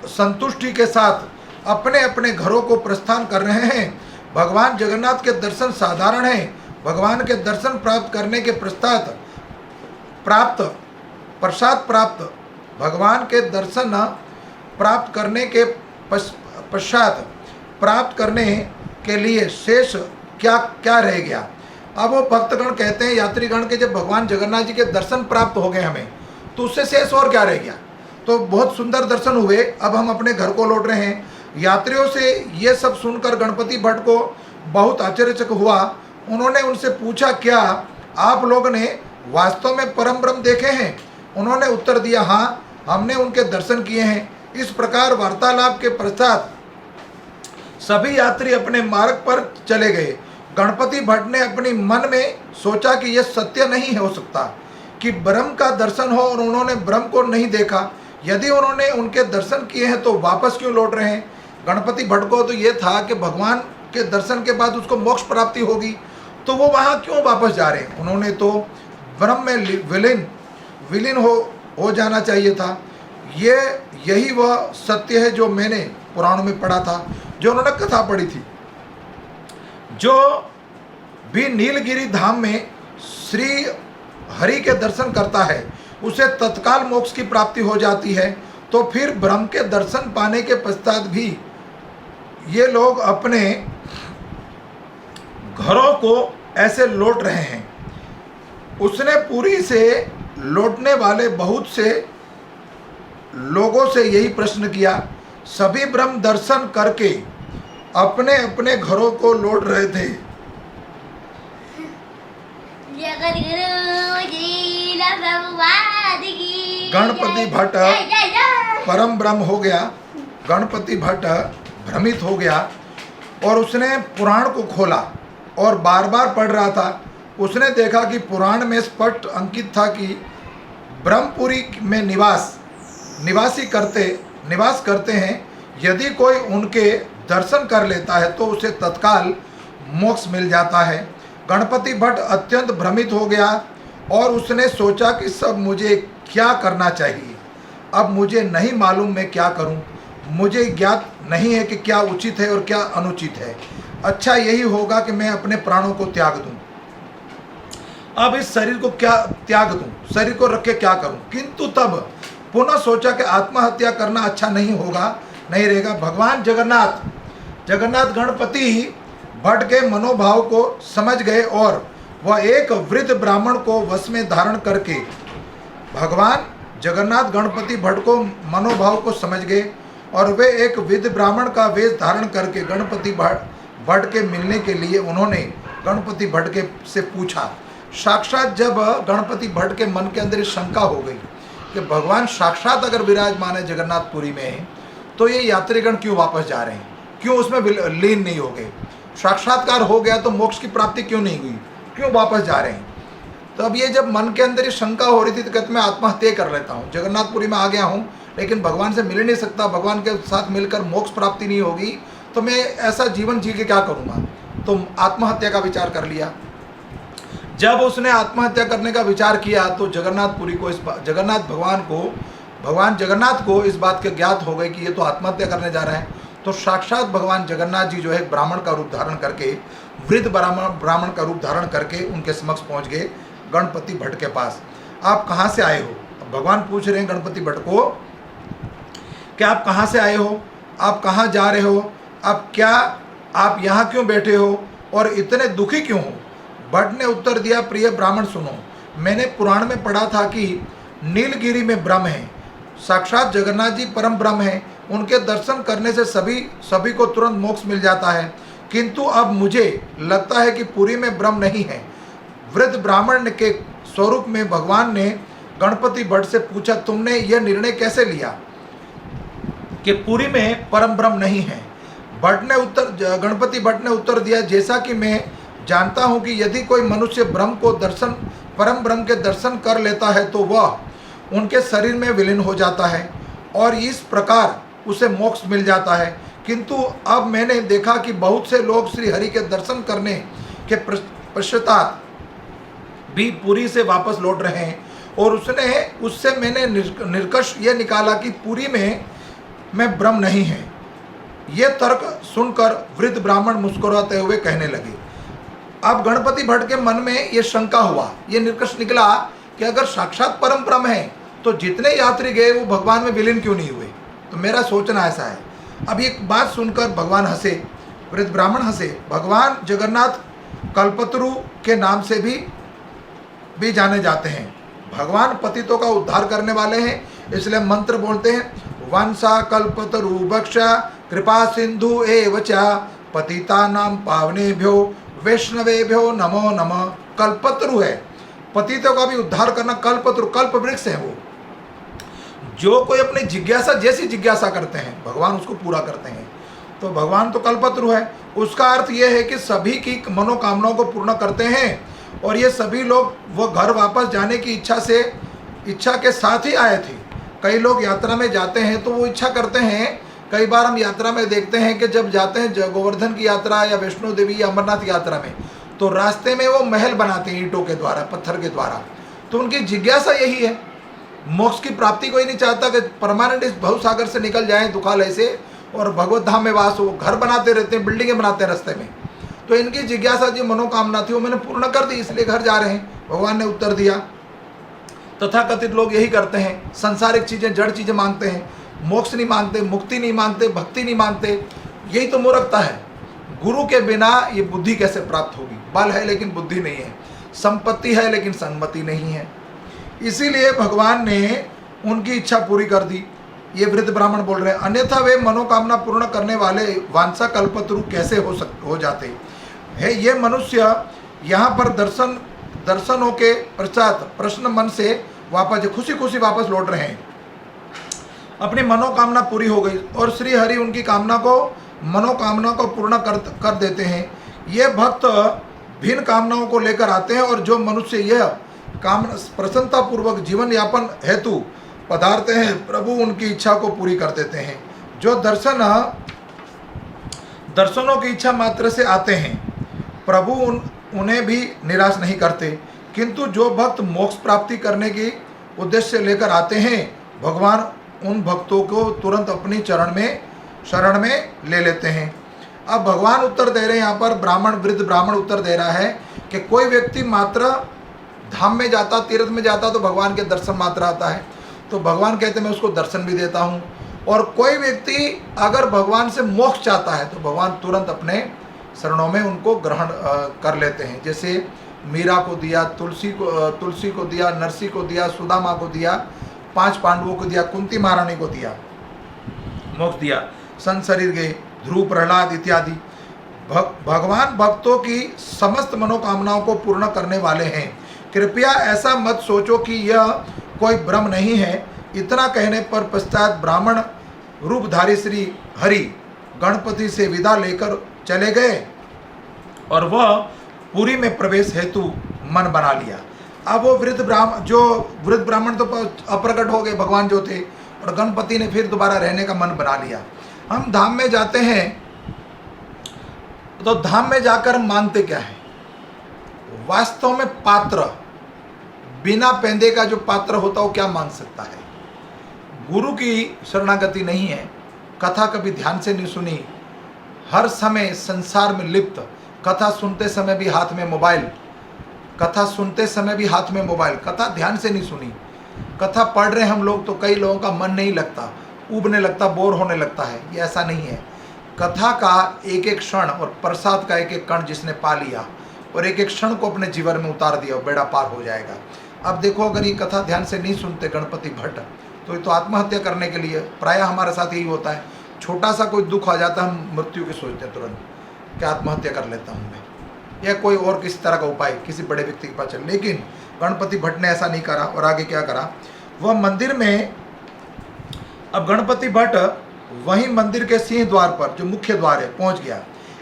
संतुष्टि के साथ अपने अपने घरों को प्रस्थान कर रहे हैं। भगवान जगन्नाथ के दर्शन साधारण हैं। भगवान के दर्शन प्राप्त करने के प्रसाद प्राप्त भगवान के दर्शन प्राप्त करने के पश्चात प्राप्त करने के लिए शेष क्या क्या रह गया। अब वो भक्तगण कहते हैं, यात्रीगण के जब भगवान जगन्नाथ जी के दर्शन प्राप्त हो गए हमें, तो उससे शेष और क्या रह गया। तो बहुत सुंदर दर्शन हुए, अब हम अपने घर को लौट रहे हैं। यात्रियों से ये सब सुनकर गणपति भट्ट को बहुत आश्चर्यचकित हुआ। उन्होंने उनसे पूछा, क्या आप लोगों ने वास्तव में परम ब्रह्म देखे हैं। उन्होंने उत्तर दिया, हाँ, हमने उनके दर्शन किए हैं। इस प्रकार वार्तालाप के पश्चात सभी यात्री अपने मार्ग पर चले गए। गणपति भट्ट ने अपनी मन में सोचा कि यह सत्य नहीं हो सकता कि ब्रह्म का दर्शन हो और उन्होंने ब्रह्म को नहीं देखा। यदि उन्होंने उनके दर्शन किए हैं तो वापस क्यों लौट रहे हैं। गणपति भट्ट को तो ये था कि भगवान के दर्शन के बाद उसको मोक्ष प्राप्ति होगी, तो वो वहाँ क्यों वापस जा रहे हैं। उन्होंने तो ब्रह्म में विलीन हो जाना चाहिए था। यही वह सत्य है जो मैंने पुराणों में पढ़ा था, जो उन्होंने कथा पढ़ी थी। जो भी नीलगिरी धाम में श्री हरि के दर्शन करता है उसे तत्काल मोक्ष की प्राप्ति हो जाती है। तो फिर ब्रह्म के दर्शन पाने के पश्चात भी ये लोग अपने घरों को ऐसे लौट रहे हैं। उसने पुरी से लौटने वाले बहुत से लोगों से यही प्रश्न किया। सभी ब्रह्म दर्शन करके अपने अपने घरों को लौट रहे थे। गणपति भट्ट परम ब्रह्म हो गया। गणपति भट्ट भ्रमित हो गया और उसने पुराण को खोला और बार बार पढ़ रहा था। उसने देखा कि पुराण में स्पष्ट अंकित था कि ब्रह्मपुरी में निवास करते हैं। यदि कोई उनके दर्शन कर लेता है तो उसे तत्काल मोक्ष मिल जाता है। गणपति भट्ट अत्यंत भ्रमित हो गया और उसने सोचा कि सब मुझे क्या करना चाहिए। अब मुझे नहीं मालूम मैं क्या करूं। मुझे ज्ञात नहीं है कि क्या उचित है और क्या अनुचित है। अच्छा यही होगा कि मैं अपने प्राणों को त्याग दूं। अब इस शरीर को क्या त्याग दूं, शरीर को रख के क्या करूं। किंतु तब पुनः सोचा कि आत्महत्या करना अच्छा नहीं रहेगा। भगवान जगन्नाथ गणपति भट्ट के मनोभाव को समझ गए और वह एक वृद्ध ब्राह्मण को वश में धारण करके भगवान जगन्नाथ गणपति भट्ट को मनोभाव को समझ गए और वे एक वृद्ध ब्राह्मण का वेश धारण करके गणपति भट्ट के मिलने के लिए उन्होंने गणपति भट्ट के से पूछा। साक्षात जब गणपति भट्ट के मन के अंदर शंका हो गई कि भगवान साक्षात अगर विराजमान है जगन्नाथपुरी में, तो ये यात्रीगण क्यों वापस जा रहे हैं, क्यों उसमें लीन नहीं हो गए। साक्षात्कार हो गया तो मोक्ष की प्राप्ति क्यों नहीं हुई, क्यों वापस जा रहे हैं। तो अब ये जब मन के अंदर ये शंका हो रही थी तो कहते मैं आत्महत्या कर लेता हूँ। जगन्नाथपुरी में आ गया हूँ लेकिन भगवान से मिल नहीं सकता, भगवान के साथ मिलकर मोक्ष प्राप्ति नहीं होगी, तो मैं ऐसा जीवन जी के क्या करूँगा। तो आत्महत्या का विचार कर लिया। जब उसने आत्महत्या करने का विचार किया तो भगवान जगन्नाथ को इस बात के ज्ञात हो गए कि ये तो आत्महत्या करने जा रहा है। तो साक्षात भगवान जगन्नाथ जी जो है ब्राह्मण का रूप धारण करके, वृद्ध ब्राह्मण का रूप धारण करके उनके समक्ष पहुंच गए गणपति भट्ट के पास। आप कहाँ से आए हो। भगवान पूछ रहे हैं गणपति भट्ट को कि आप कहाँ से आए हो, आप कहाँ जा रहे हो, आप यहाँ क्यों बैठे हो और इतने दुखी क्यों हो। भट्ट ने उत्तर दिया, प्रिय ब्राह्मण सुनो, मैंने पुराण में पढ़ा था कि नीलगिरी में ब्रह्म है, साक्षात जगन्नाथ जी परम ब्रह्म है। उनके दर्शन करने से सभी को तुरंत मोक्ष मिल जाता है। किंतु अब मुझे लगता है कि पुरी में ब्रह्म नहीं है। वृद्ध ब्राह्मण के स्वरूप में भगवान ने गणपति भट्ट से पूछा, तुमने यह निर्णय कैसे लिया कि पुरी में परम ब्रह्म नहीं है? गणपति भट्ट ने उत्तर दिया, जैसा कि मैं जानता हूं कि यदि कोई मनुष्य परम ब्रह्म के दर्शन कर लेता है तो वह उनके शरीर में विलीन हो जाता है और इस प्रकार उसे मोक्ष मिल जाता है। किंतु अब मैंने देखा कि बहुत से लोग श्री हरि के दर्शन करने के पश्चात भी पुरी से वापस लौट रहे हैं, और उससे मैंने निष्कर्ष ये निकाला कि पुरी में ब्रह्म नहीं है। ये तर्क सुनकर वृद्ध ब्राह्मण मुस्कुराते हुए कहने लगे। अब गणपति भट्ट के मन में ये शंका हुआ, ये निष्कर्ष निकला कि अगर साक्षात परम ब्रह्म है तो जितने यात्री गए वो भगवान में विलीन क्यों नहीं हुए? तो मेरा सोचना ऐसा है। अब एक बात सुनकर भगवान हंसे, वृद्ध ब्राह्मण हंसे। भगवान जगन्नाथ कल्पतरु के नाम से भी जाने जाते हैं। भगवान पतितों का उद्धार करने वाले हैं, इसलिए मंत्र बोलते हैं, वंशा कल्पतरु बक्षा कृपा सिंधु एव च पतितानां पावनेभ्यो वैष्णवेभ्यो नमो नमः। कल्पतरु है, पतितों का भी उद्धार करना। कल्पतरु कल्प वृक्ष है, वो जो कोई अपनी जिज्ञासा जैसी जिज्ञासा करते हैं भगवान उसको पूरा करते हैं। तो भगवान तो कल्पतरु है, उसका अर्थ यह है कि सभी की मनोकामनाओं को पूर्ण करते हैं। और ये सभी लोग वो घर वापस जाने की इच्छा के साथ ही आए थे। कई लोग यात्रा में जाते हैं तो वो इच्छा करते हैं। कई बार हम यात्रा में देखते हैं कि जब जाते हैं गोवर्धन की यात्रा या वैष्णो देवी या अमरनाथ यात्रा में, तो रास्ते में वो महल बनाते हैं ईंटों के द्वारा, पत्थर के द्वारा। तो उनकी जिज्ञासा यही है, मोक्ष की प्राप्ति कोई नहीं चाहता कि परमानेंट इस भवसागर से निकल जाएं दुखालय से और भगवत धाम में वास हो। घर बनाते रहते हैं, बिल्डिंगें बनाते हैं रास्ते में। तो इनकी जिज्ञासा जो मनोकामना थी वो मैंने पूर्ण कर दी, इसलिए घर जा रहे हैं। भगवान ने उत्तर दिया, तथाकथित लोग यही करते हैं, सांसारिक चीज़ें, जड़ चीज़ें मांगते हैं, मोक्ष नहीं मांगते, मुक्ति नहीं मांगते, भक्ति नहीं मांगते। यही तो मूर्खता है। गुरु के बिना ये बुद्धि कैसे प्राप्त होगी? बल है लेकिन बुद्धि नहीं है, संपत्ति है लेकिन सन्मति नहीं है। इसीलिए भगवान ने उनकी इच्छा पूरी कर दी। ये वृद्ध ब्राह्मण बोल रहे हैं, अन्यथा वे मनोकामना पूर्ण करने वाले वांछा कल्पतरु कैसे हो जाते हैं? ये मनुष्य यहाँ पर दर्शनों के पश्चात प्रश्न मन से वापस खुशी खुशी वापस लौट रहे हैं। अपनी मनोकामना पूरी हो गई और श्री हरि उनकी मनोकामना को पूर्ण कर देते हैं। ये भक्त भिन्न कामनाओं को लेकर आते हैं और जो मनुष्य यह प्रसन्नता पूर्वक जीवन यापन हेतु पधारते हैं, प्रभु उनकी इच्छा को पूरी कर देते हैं। जो दर्शनों की इच्छा मात्र से आते हैं, प्रभु उन्हें भी निराश नहीं करते। किंतु जो भक्त मोक्ष प्राप्ति करने की उद्देश्य लेकर आते हैं, भगवान उन भक्तों को तुरंत अपनी शरण में ले लेते हैं। अब भगवान उत्तर दे रहे हैं यहाँ पर, वृद्ध ब्राह्मण उत्तर दे रहा है कि कोई व्यक्ति मात्र धाम में जाता, तीर्थ में जाता तो भगवान के दर्शन मात्र आता है। तो भगवान कहते मैं उसको दर्शन भी देता हूँ। और कोई व्यक्ति अगर भगवान से मोक्ष चाहता है तो भगवान तुरंत अपने शरणों में उनको ग्रहण कर लेते हैं। जैसे मीरा को दिया, तुलसी को दिया, नरसी को दिया, सुदामा को दिया, 5 पांडवों को दिया, कुंती महारानी को दिया, मोक्ष दिया, संशरीर गए, ध्रुव, प्रहलाद इत्यादि। भगवान भक्तों की समस्त मनोकामनाओं को पूर्ण करने वाले हैं। कृपया ऐसा मत सोचो कि यह कोई भ्रम नहीं है। इतना कहने पर पश्चात ब्राह्मण रूपधारी श्री हरि गणपति से विदा लेकर चले गए और वह पुरी में प्रवेश हेतु मन बना लिया। अब वो वृद्ध ब्राह्मण तो अप्रकट हो गए, भगवान जो थे, और गणपति ने फिर दोबारा रहने का मन बना लिया। हम धाम में जाते हैं तो धाम में जाकर हम मांगते क्या है? वास्तव में पात्र, बिना पेंदे का जो पात्र होता है वो क्या मांग सकता है? गुरु की शरणागति नहीं है, कथा कभी ध्यान से नहीं सुनी, हर समय संसार में लिप्त, कथा सुनते समय भी हाथ में मोबाइल, कथा ध्यान से नहीं सुनी, कथा पढ़ रहे हम लोग तो कई लोगों का मन नहीं लगता, ऊबने लगता, बोर होने लगता है। ये ऐसा नहीं है। कथा का एक एक क्षण और प्रसाद का एक एक कण जिसने पा लिया और एक एक क्षण को अपने जीवन में उतार दिया, बेड़ा पार हो जाएगा। अब देखो, अगर ये कथा ध्यान से नहीं सुनते गणपति भट्ट तो ये तो आत्महत्या करने के लिए, प्रायः हमारे साथ यही होता है। छोटा सा कोई दुख आ जाता है, हम मृत्यु के सोचते हैं तुरंत। कि आत्महत्या कर लेता हूँ मैं, या कोई और किसी तरह का उपाय किसी बड़े व्यक्ति के पास चल। लेकिन गणपति भट्ट ने ऐसा नहीं करा। और आगे क्या करा, वह मंदिर में, अब गणपति भट्ट वहीं मंदिर के सिंह द्वार पर, जो मुख्य द्वार है, पहुंच गया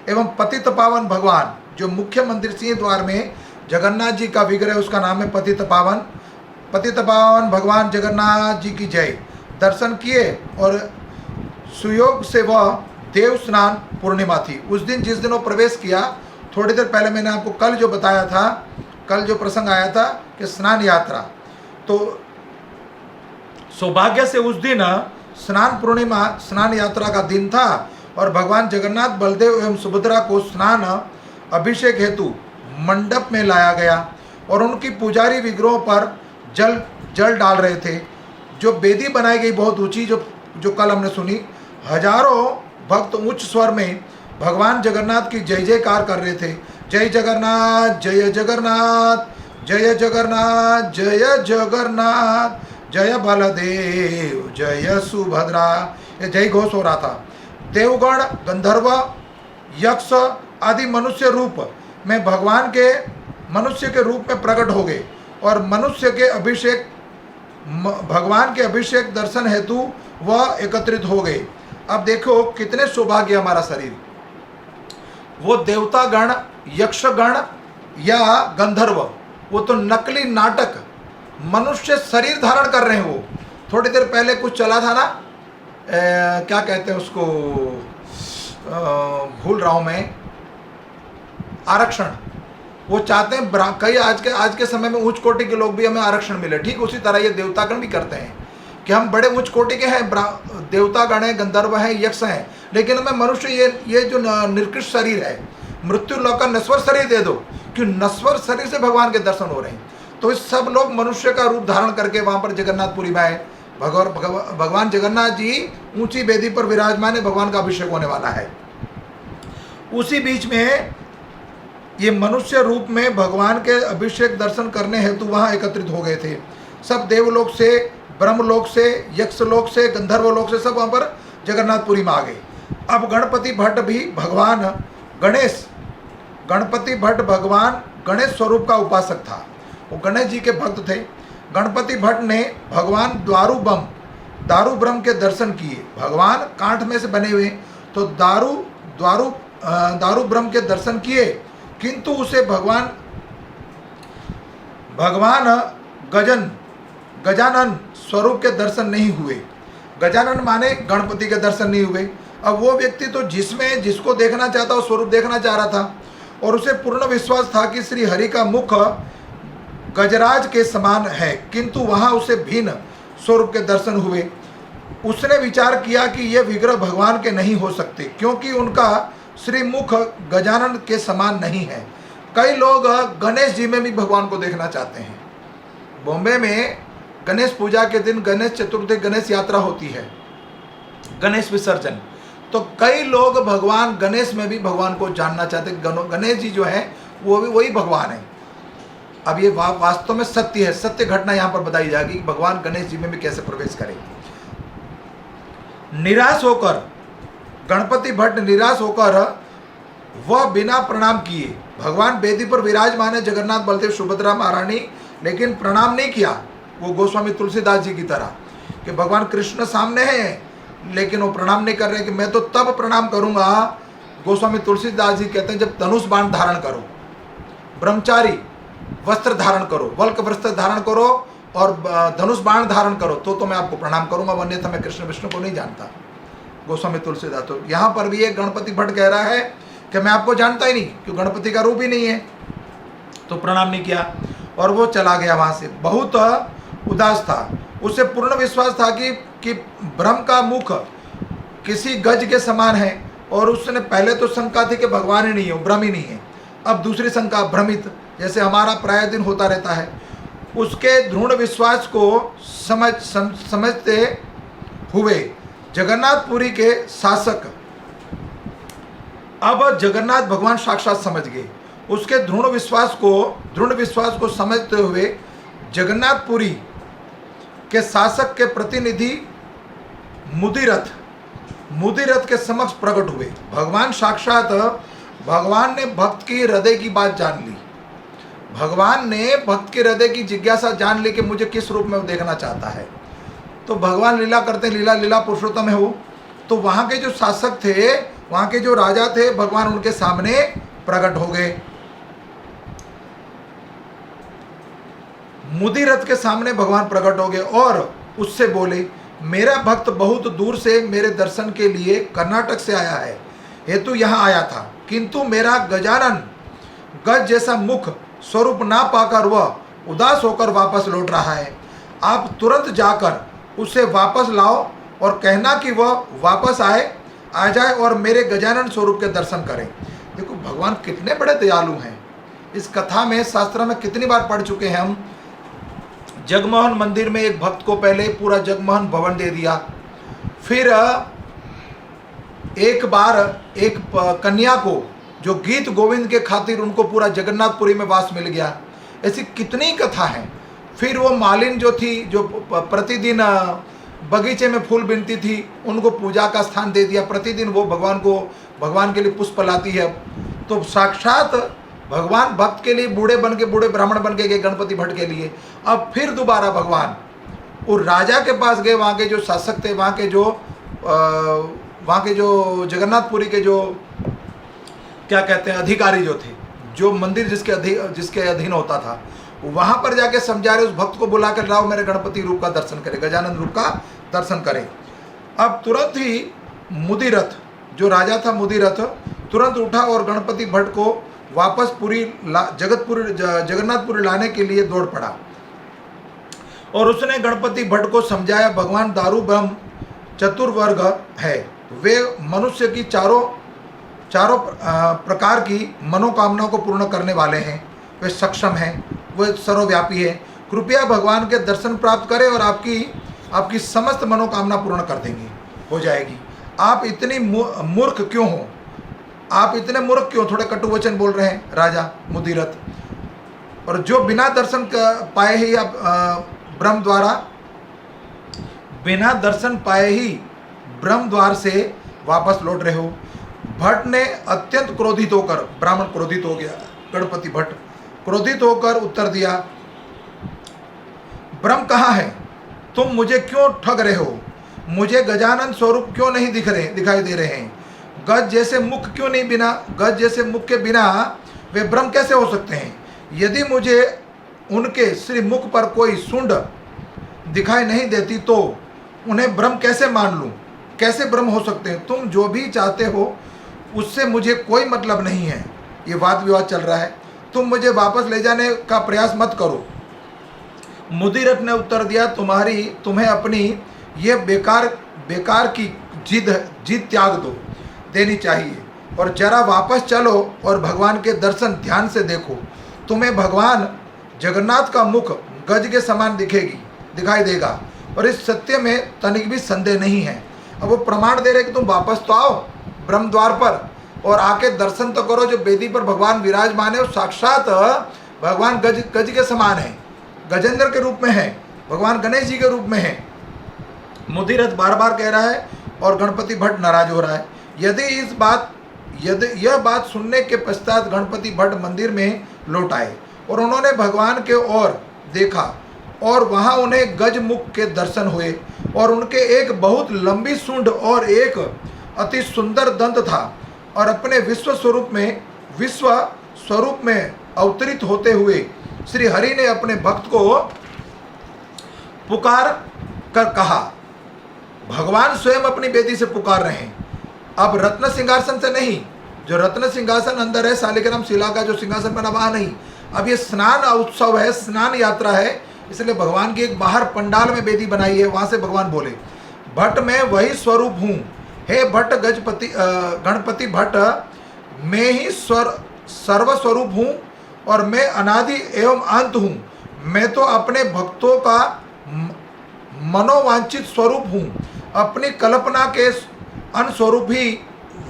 एवं पतित पावन भगवान, जो मुख्य मंदिर सिंह द्वार में जगन्नाथ जी का विग्रह, उसका नाम है पतित पावन भगवान जगन्नाथ जी की जय, दर्शन किए। और सुयोग से वह देव स्नान पूर्णिमा थी। उस दिन जिस दिन वो प्रवेश किया, थोड़ी देर पहले मैंने आपको कल जो बताया था, कल जो प्रसंग आया था कि स्नान यात्रा, तो सौभाग्य से उस दिन स्नान पूर्णिमा, स्नान यात्रा का दिन था। और भगवान जगन्नाथ, बलदेव एवं सुभद्रा को स्नान अभिषेक हेतु मंडप में लाया गया और उनकी पुजारी विग्रहों पर जल डाल रहे थे। जो वेदी बनाई गई बहुत ऊंची, जो कल हमने सुनी, हजारों भक्त उच्च स्वर में भगवान जगन्नाथ की जय जयकार कर रहे थे। जय जगन्नाथ, जय जगन्नाथ, जय जगन्नाथ, जय जगन्नाथ, जय बलदेव, जय सुभद्रा, ये जय घोष हो रहा था। देवगण, गंधर्व, यक्ष आदि मनुष्य रूप में भगवान के, मनुष्य के रूप में प्रकट हो गए और मनुष्य के अभिषेक, भगवान के अभिषेक दर्शन हेतु वह एकत्रित हो गए। अब देखो कितने सौभाग्य हमारा शरीर। वो देवता गण, यक्ष गण या गंधर्व, वो तो नकली नाटक, मनुष्य शरीर धारण कर रहे हैं। वो थोड़ी देर पहले कुछ चला था ना, क्या कहते हैं उसको, भूल रहा हूं मैं, आरक्षण। वो चाहते हैं कई आज के समय में उच्च कोटि के लोग भी हमें आरक्षण मिले। ठीक उसी तरह ये देवतागण भी करते हैं कि हम बड़े उच्च कोटि के हैं, देवतागण हैं, गंधर्व हैं, यक्ष हैं, लेकिन हमें मनुष्य ये जो निकृष्ट शरीर है, मृत्यु लोक का नश्वर शरीर दे दो, कि नश्वर शरीर से भगवान के दर्शन हो रहे हैं। तो इस सब लोग मनुष्य का रूप धारण करके वहाँ पर जगन्नाथपुरी में आए। भगवान जगन्नाथ जी ऊंची वेदी पर विराजमान है, भगवान का अभिषेक होने वाला है। उसी बीच में ये मनुष्य रूप में भगवान के अभिषेक दर्शन करने हेतु वहाँ एकत्रित हो गए थे। सब देवलोक से, ब्रह्मलोक से, यक्षलोक से, गंधर्वलोक से, सब वहाँ पर जगन्नाथपुरी में आ गए। अब गणपति भट्ट भी भगवान गणेश स्वरूप का उपासक था। वो गणेश जी के भक्त थे। गणपति भट्ट ने भगवान दारू ब्रह्म के दर्शन किए। भगवान कांठ में से बने हुए, तो दारू ब्रह्म के दर्शन किए, किंतु उसे भगवान गजानन स्वरूप के दर्शन नहीं हुए। गजानन माने गणपति के दर्शन नहीं हुए। अब वो व्यक्ति तो जिसको देखना चाहता, वो स्वरूप देखना चाह रहा था और उसे पूर्ण विश्वास था कि श्री हरि का मुख गजराज के समान है, किंतु वहाँ उसे भिन्न स्वरूप के दर्शन हुए। उसने विचार किया कि ये विग्रह भगवान के नहीं हो सकते, क्योंकि उनका श्रीमुख गजानन के समान नहीं है। कई लोग गणेश जी में भी भगवान को देखना चाहते हैं। बॉम्बे में गणेश पूजा के दिन गणेश चतुर्थी, गणेश यात्रा होती है, गणेश विसर्जन, तो कई लोग भगवान गणेश में भी भगवान को जानना चाहते हैं। गणेश जी जो है वो भी वही भगवान है। अब ये वास्तव में सत्य है, सत्य घटना यहाँ पर बताई जाएगी कि भगवान गणेश जी में भी कैसे प्रवेश करें। निराश होकर गणपति भट्ट वह बिना प्रणाम किए, भगवान वेदी पर विराजमान है, जगन्नाथ, बलदेव, सुभद्रा महारानी, लेकिन प्रणाम नहीं किया। वो गोस्वामी तुलसीदास जी की तरह कि भगवान कृष्ण सामने हैं, लेकिन वो प्रणाम नहीं कर रहे कि मैं तो तब प्रणाम करूंगा। गोस्वामी तुलसीदास जी कहते हैं जब धनुष बाण धारण करो, ब्रह्मचारी वस्त्र धारण करो, वल्क वस्त्र धारण करो और धनुष बाण धारण करो, तो मैं आपको प्रणाम करूंगा, अन्यथा मैं कृष्ण विष्णु को नहीं जानता। गोस्वामी तुलसीदास। तो यहाँ पर भी एक गणपति भट्ट कह रहा है कि मैं आपको जानता ही नहीं, क्योंकि गणपति का रूप ही नहीं है, तो प्रणाम नहीं किया और वो चला गया वहाँ से। बहुत उदास था। उसे पूर्ण विश्वास था कि ब्रह्म का मुख किसी गज के समान है, और उसने पहले तो शंका थी कि भगवान ही नहीं है, ब्रह्म ही नहीं है। अब दूसरी शंका, भ्रमित, जैसे हमारा प्राय दिन होता रहता है। उसके दृढ़ विश्वास को समझते हुए जगन्नाथपुरी के शासक, अब जगन्नाथ भगवान साक्षात समझ गए। उसके दृढ़ विश्वास को समझते हुए जगन्नाथपुरी के शासक के प्रतिनिधि मुदिरथ के समक्ष प्रकट हुए। भगवान साक्षात भगवान ने भक्त की हृदय की बात जान ली, भगवान ने भक्त के हृदय की जिज्ञासा जान ली कि मुझे किस रूप में वो देखना चाहता है। तो भगवान लीला करते, लीला लीला पुरुषोत्तम है वो। तो वहाँ के जो शासक थे, वहाँ के जो राजा थे, भगवान उनके सामने प्रकट हो गए, मुदी रथ के सामने भगवान प्रकट हो गए और उससे बोले, मेरा भक्त बहुत दूर से मेरे दर्शन के लिए कर्नाटक से आया है, हेतु यहाँ आया था, किंतु मेरा गजानन गज जैसा मुख स्वरूप ना पाकर वह उदास होकर वापस लौट रहा है। आप तुरंत जाकर उसे वापस लाओ और कहना कि वह वापस आ जाए और मेरे गजानन स्वरूप के दर्शन करें। देखो भगवान कितने बड़े दयालु हैं। इस कथा में, शास्त्र में कितनी बार पढ़ चुके हैं हम। जगमोहन मंदिर में एक भक्त को पहले पूरा जगमोहन भवन दे दिया, फिर एक बार एक कन्या को जो गीत गोविंद के खातिर उनको पूरा जगन्नाथपुरी में वास मिल गया। ऐसी कितनी कथा है। फिर वो मालिन जो थी, जो प्रतिदिन बगीचे में फूल बीनती थी, उनको पूजा का स्थान दे दिया, प्रतिदिन वो भगवान के लिए पुष्प लाती है। तो साक्षात भगवान भक्त के लिए बूढ़े ब्राह्मण बन के गए गणपति भट्ट के लिए। अब फिर दोबारा भगवान वो राजा के पास गए, वहाँ के जो शासक थे, वहाँ के जो जगन्नाथपुरी के जो क्या कहते हैं अधिकारी जो थे, जो मंदिर जिसके अधीन होता था, वहाँ पर जाके समझा रहे, उस भक्त को बुला कर लाओ, मेरे गणपति रूप का दर्शन करें, गजानन रूप का दर्शन करें। अब तुरंत ही मुदिरथ, जो राजा था मुदिरथ, तुरंत उठा और गणपति भट्ट को वापस जगन्नाथपुरी लाने के लिए दौड़ पड़ा और उसने गणपति भट्ट को समझाया, भगवान दारू ब्रह्म चतुर्वर्ग है, वे मनुष्य की चारों प्रकार की मनोकामनाओं को पूर्ण करने वाले हैं, वे सक्षम हैं, वे सर्वव्यापी है। कृपया भगवान के दर्शन प्राप्त करें और आपकी समस्त मनोकामना पूर्ण कर देंगे, हो जाएगी। आप इतनी मूर्ख क्यों हो, आप इतने मूर्ख क्यों, थोड़े कटु वचन बोल रहे हैं राजा मुदिरथ। और जो बिना दर्शन पाए ही आप बिना दर्शन पाए ही ब्रह्म द्वार से वापस लौट रहे हो। भट्ट ने अत्यंत क्रोधित होकर, ब्राह्मण क्रोधित हो गया, गणपति भट्ट क्रोधित होकर उत्तर दिया, ब्रह्म कहाँ है, तुम मुझे क्यों ठग रहे हो, मुझे गजानन स्वरूप क्यों नहीं दिखाई दे रहे हैं, गज जैसे मुख के बिना वे ब्रह्म कैसे हो सकते हैं। यदि मुझे उनके श्री मुख पर कोई सूंड दिखाई नहीं देती तो उन्हें ब्रह्म कैसे मान लूं, कैसे ब्रह्म हो सकते हैं। तुम जो भी चाहते हो उससे मुझे कोई मतलब नहीं है। ये वाद विवाद चल रहा है, तुम मुझे वापस ले जाने का प्रयास मत करो। मुदिरथ ने उत्तर दिया, तुम्हें अपनी ये बेकार की जिद त्याग देनी चाहिए और जरा वापस चलो और भगवान के दर्शन ध्यान से देखो। तुम्हें भगवान जगन्नाथ का मुख गज के समान दिखाई देगा और इस सत्य में तनिक भी संदेह नहीं है। अब वो प्रमाण दे रहे कि तुम वापस तो आओ ब्रह्म द्वार पर और आके दर्शन तो करो। जो वेदी पर भगवान विराजमान है वो साक्षात भगवान गज के समान है, गजेंद्र के रूप में है, भगवान गणेश जी के रूप में है। मुदिरथ बार बार कह रहा है और गणपति भट्ट नाराज हो रहा है। यदि यह बात सुनने के पश्चात गणपति भट्ट मंदिर में लौट आए और उन्होंने भगवान के ओर देखा और वहाँ उन्हें गज मुख के दर्शन हुए और उनके एक बहुत लंबी सूंड और एक अति सुंदर दंत था और अपने विश्व स्वरूप में अवतरित होते हुए श्री हरि ने अपने भक्त को पुकार कर कहा, भगवान स्वयं अपनी बेदी से पुकार रहे हैं, अब रत्न सिंहासन से नहीं। जो रत्न सिंहासन अंदर है, शालिग्राम शिला का जो सिंहासन बना वहाँ नहीं। अब ये स्नान उत्सव है, स्नान यात्रा है, इसलिए भगवान की एक बाहर पंडाल में बेदी बनाई है, वहाँ से भगवान बोले, भट्ट मैं वही स्वरूप हूँ, हे भट्ट गणपति भट्ट, मैं ही सर्वस्वरूप हूँ और मैं अनादि एवं अंत हूँ। मैं तो अपने भक्तों का मनोवांछित स्वरूप हूँ, अपनी कल्पना के अनुस्वरूप ही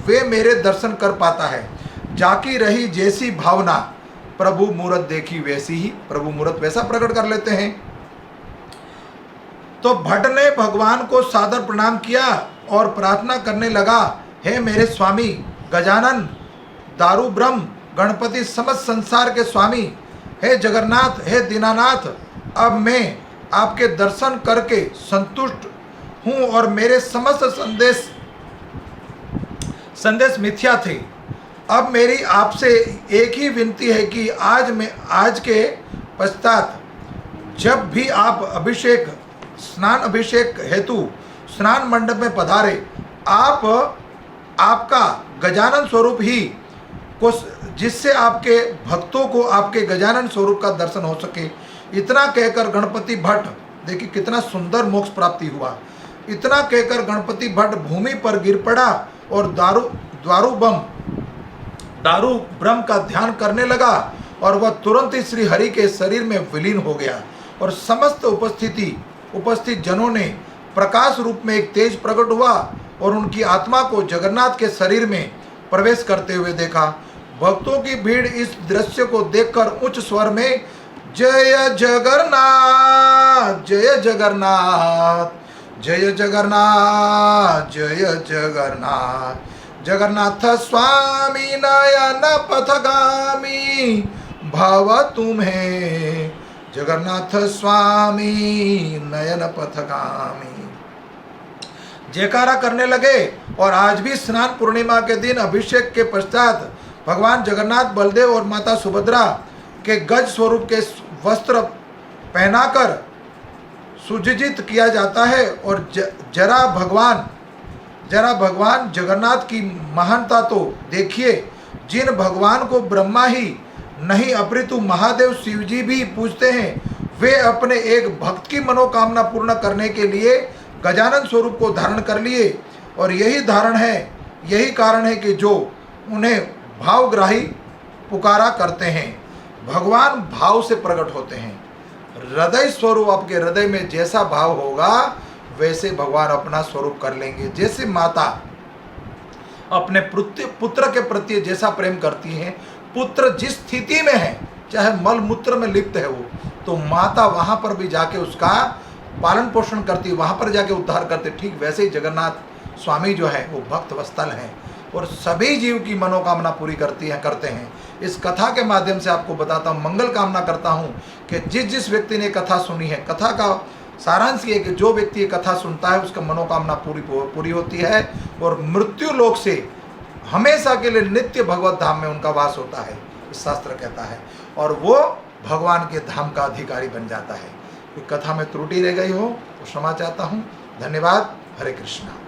वे मेरे दर्शन कर पाता है। जाकी रही जैसी भावना, प्रभु मूरत देखी वैसी ही, प्रभु मूरत वैसा प्रकट कर लेते हैं। तो भट्ट ने भगवान को सादर प्रणाम किया और प्रार्थना करने लगा, हे मेरे स्वामी गजानन, दारू ब्रह्म गणपति समस्त संसार के स्वामी, हे जगन्नाथ, हे दीनानाथ, अब मैं आपके दर्शन करके संतुष्ट हूँ और मेरे समस्त संदेश मिथ्या थे। अब मेरी आपसे एक ही विनती है कि आज के पश्चात जब भी आप स्नान अभिषेक हेतु स्नान मंडप में पधारे, आपका गजानन स्वरूप ही को, जिससे आपके भक्तों को आपके गजानन स्वरूप का दर्शन हो सके। इतना कहकर गणपति भट्ट, देखिए कितना सुंदर मोक्ष प्राप्ति हुआ। इतना कहकर गणपति भट्ट भूमि पर गिर पड़ा और दारू ब्रह्म का ध्यान करने लगा और वह तुरंत ही श्री हरि के शरीर में विलीन हो गया और समस्त उपस्थित जनों ने प्रकाश रूप में एक तेज प्रकट हुआ और उनकी आत्मा को जगन्नाथ के शरीर में प्रवेश करते हुए देखा। भक्तों की भीड़ इस दृश्य को देखकर उच्च स्वर में जय जगन्नाथ, जय जगन्नाथ, जय जगन्नाथ, जय जगन्नाथ, जगन्नाथ स्वामी नयन पथगामी भाव तुम्हें, जगन्नाथ स्वामी नयन पथगामी जयकारा करने लगे। और आज भी स्नान पूर्णिमा के दिन अभिषेक के पश्चात भगवान जगन्नाथ, बलदेव और माता सुभद्रा के गज स्वरूप के वस्त्र पहनाकर सुजीजित किया जाता है। और जरा भगवान जगन्नाथ की महानता तो देखिए, जिन भगवान को ब्रह्मा ही नहीं अपितु महादेव शिवजी भी पूजते हैं, वे अपने एक भक्त की मनोकामना पूर्ण करने के लिए गजानन स्वरूप को धारण कर लिए। और यही कारण है कि जो उन्हें भावग्राही पुकारा करते हैं। भगवान भाव से प्रकट होते हैं। हृदय स्वरूप, आपके हृदय में जैसा भाव होगा वैसे भगवान अपना स्वरूप कर लेंगे। जैसे माता अपने पुत्र के प्रति जैसा प्रेम करती है, पुत्र जिस स्थिति में है, चाहे मल मूत्र में लिप्त है वो, तो माता वहाँ पर भी जाके उसका पालन पोषण करती है, वहाँ पर जाके उद्धार करते। ठीक वैसे ही जगन्नाथ स्वामी जो है वो भक्त वत्सल हैं और सभी जीव की मनोकामना पूरी करते हैं। इस कथा के माध्यम से आपको बताता हूँ, मंगल कामना करता हूँ कि जिस व्यक्ति ने कथा सुनी है, कथा का सारांश ये कि जो व्यक्ति ये कथा सुनता है उसका मनोकामना पूरी होती है और मृत्यु लोक से हमेशा के लिए नित्य भगवत धाम में उनका वास होता है, शास्त्र कहता है, और वो भगवान के धाम का अधिकारी बन जाता है। कोई कथा में त्रुटि रह गई हो तो क्षमा चाहता हूँ। धन्यवाद। हरे कृष्णा।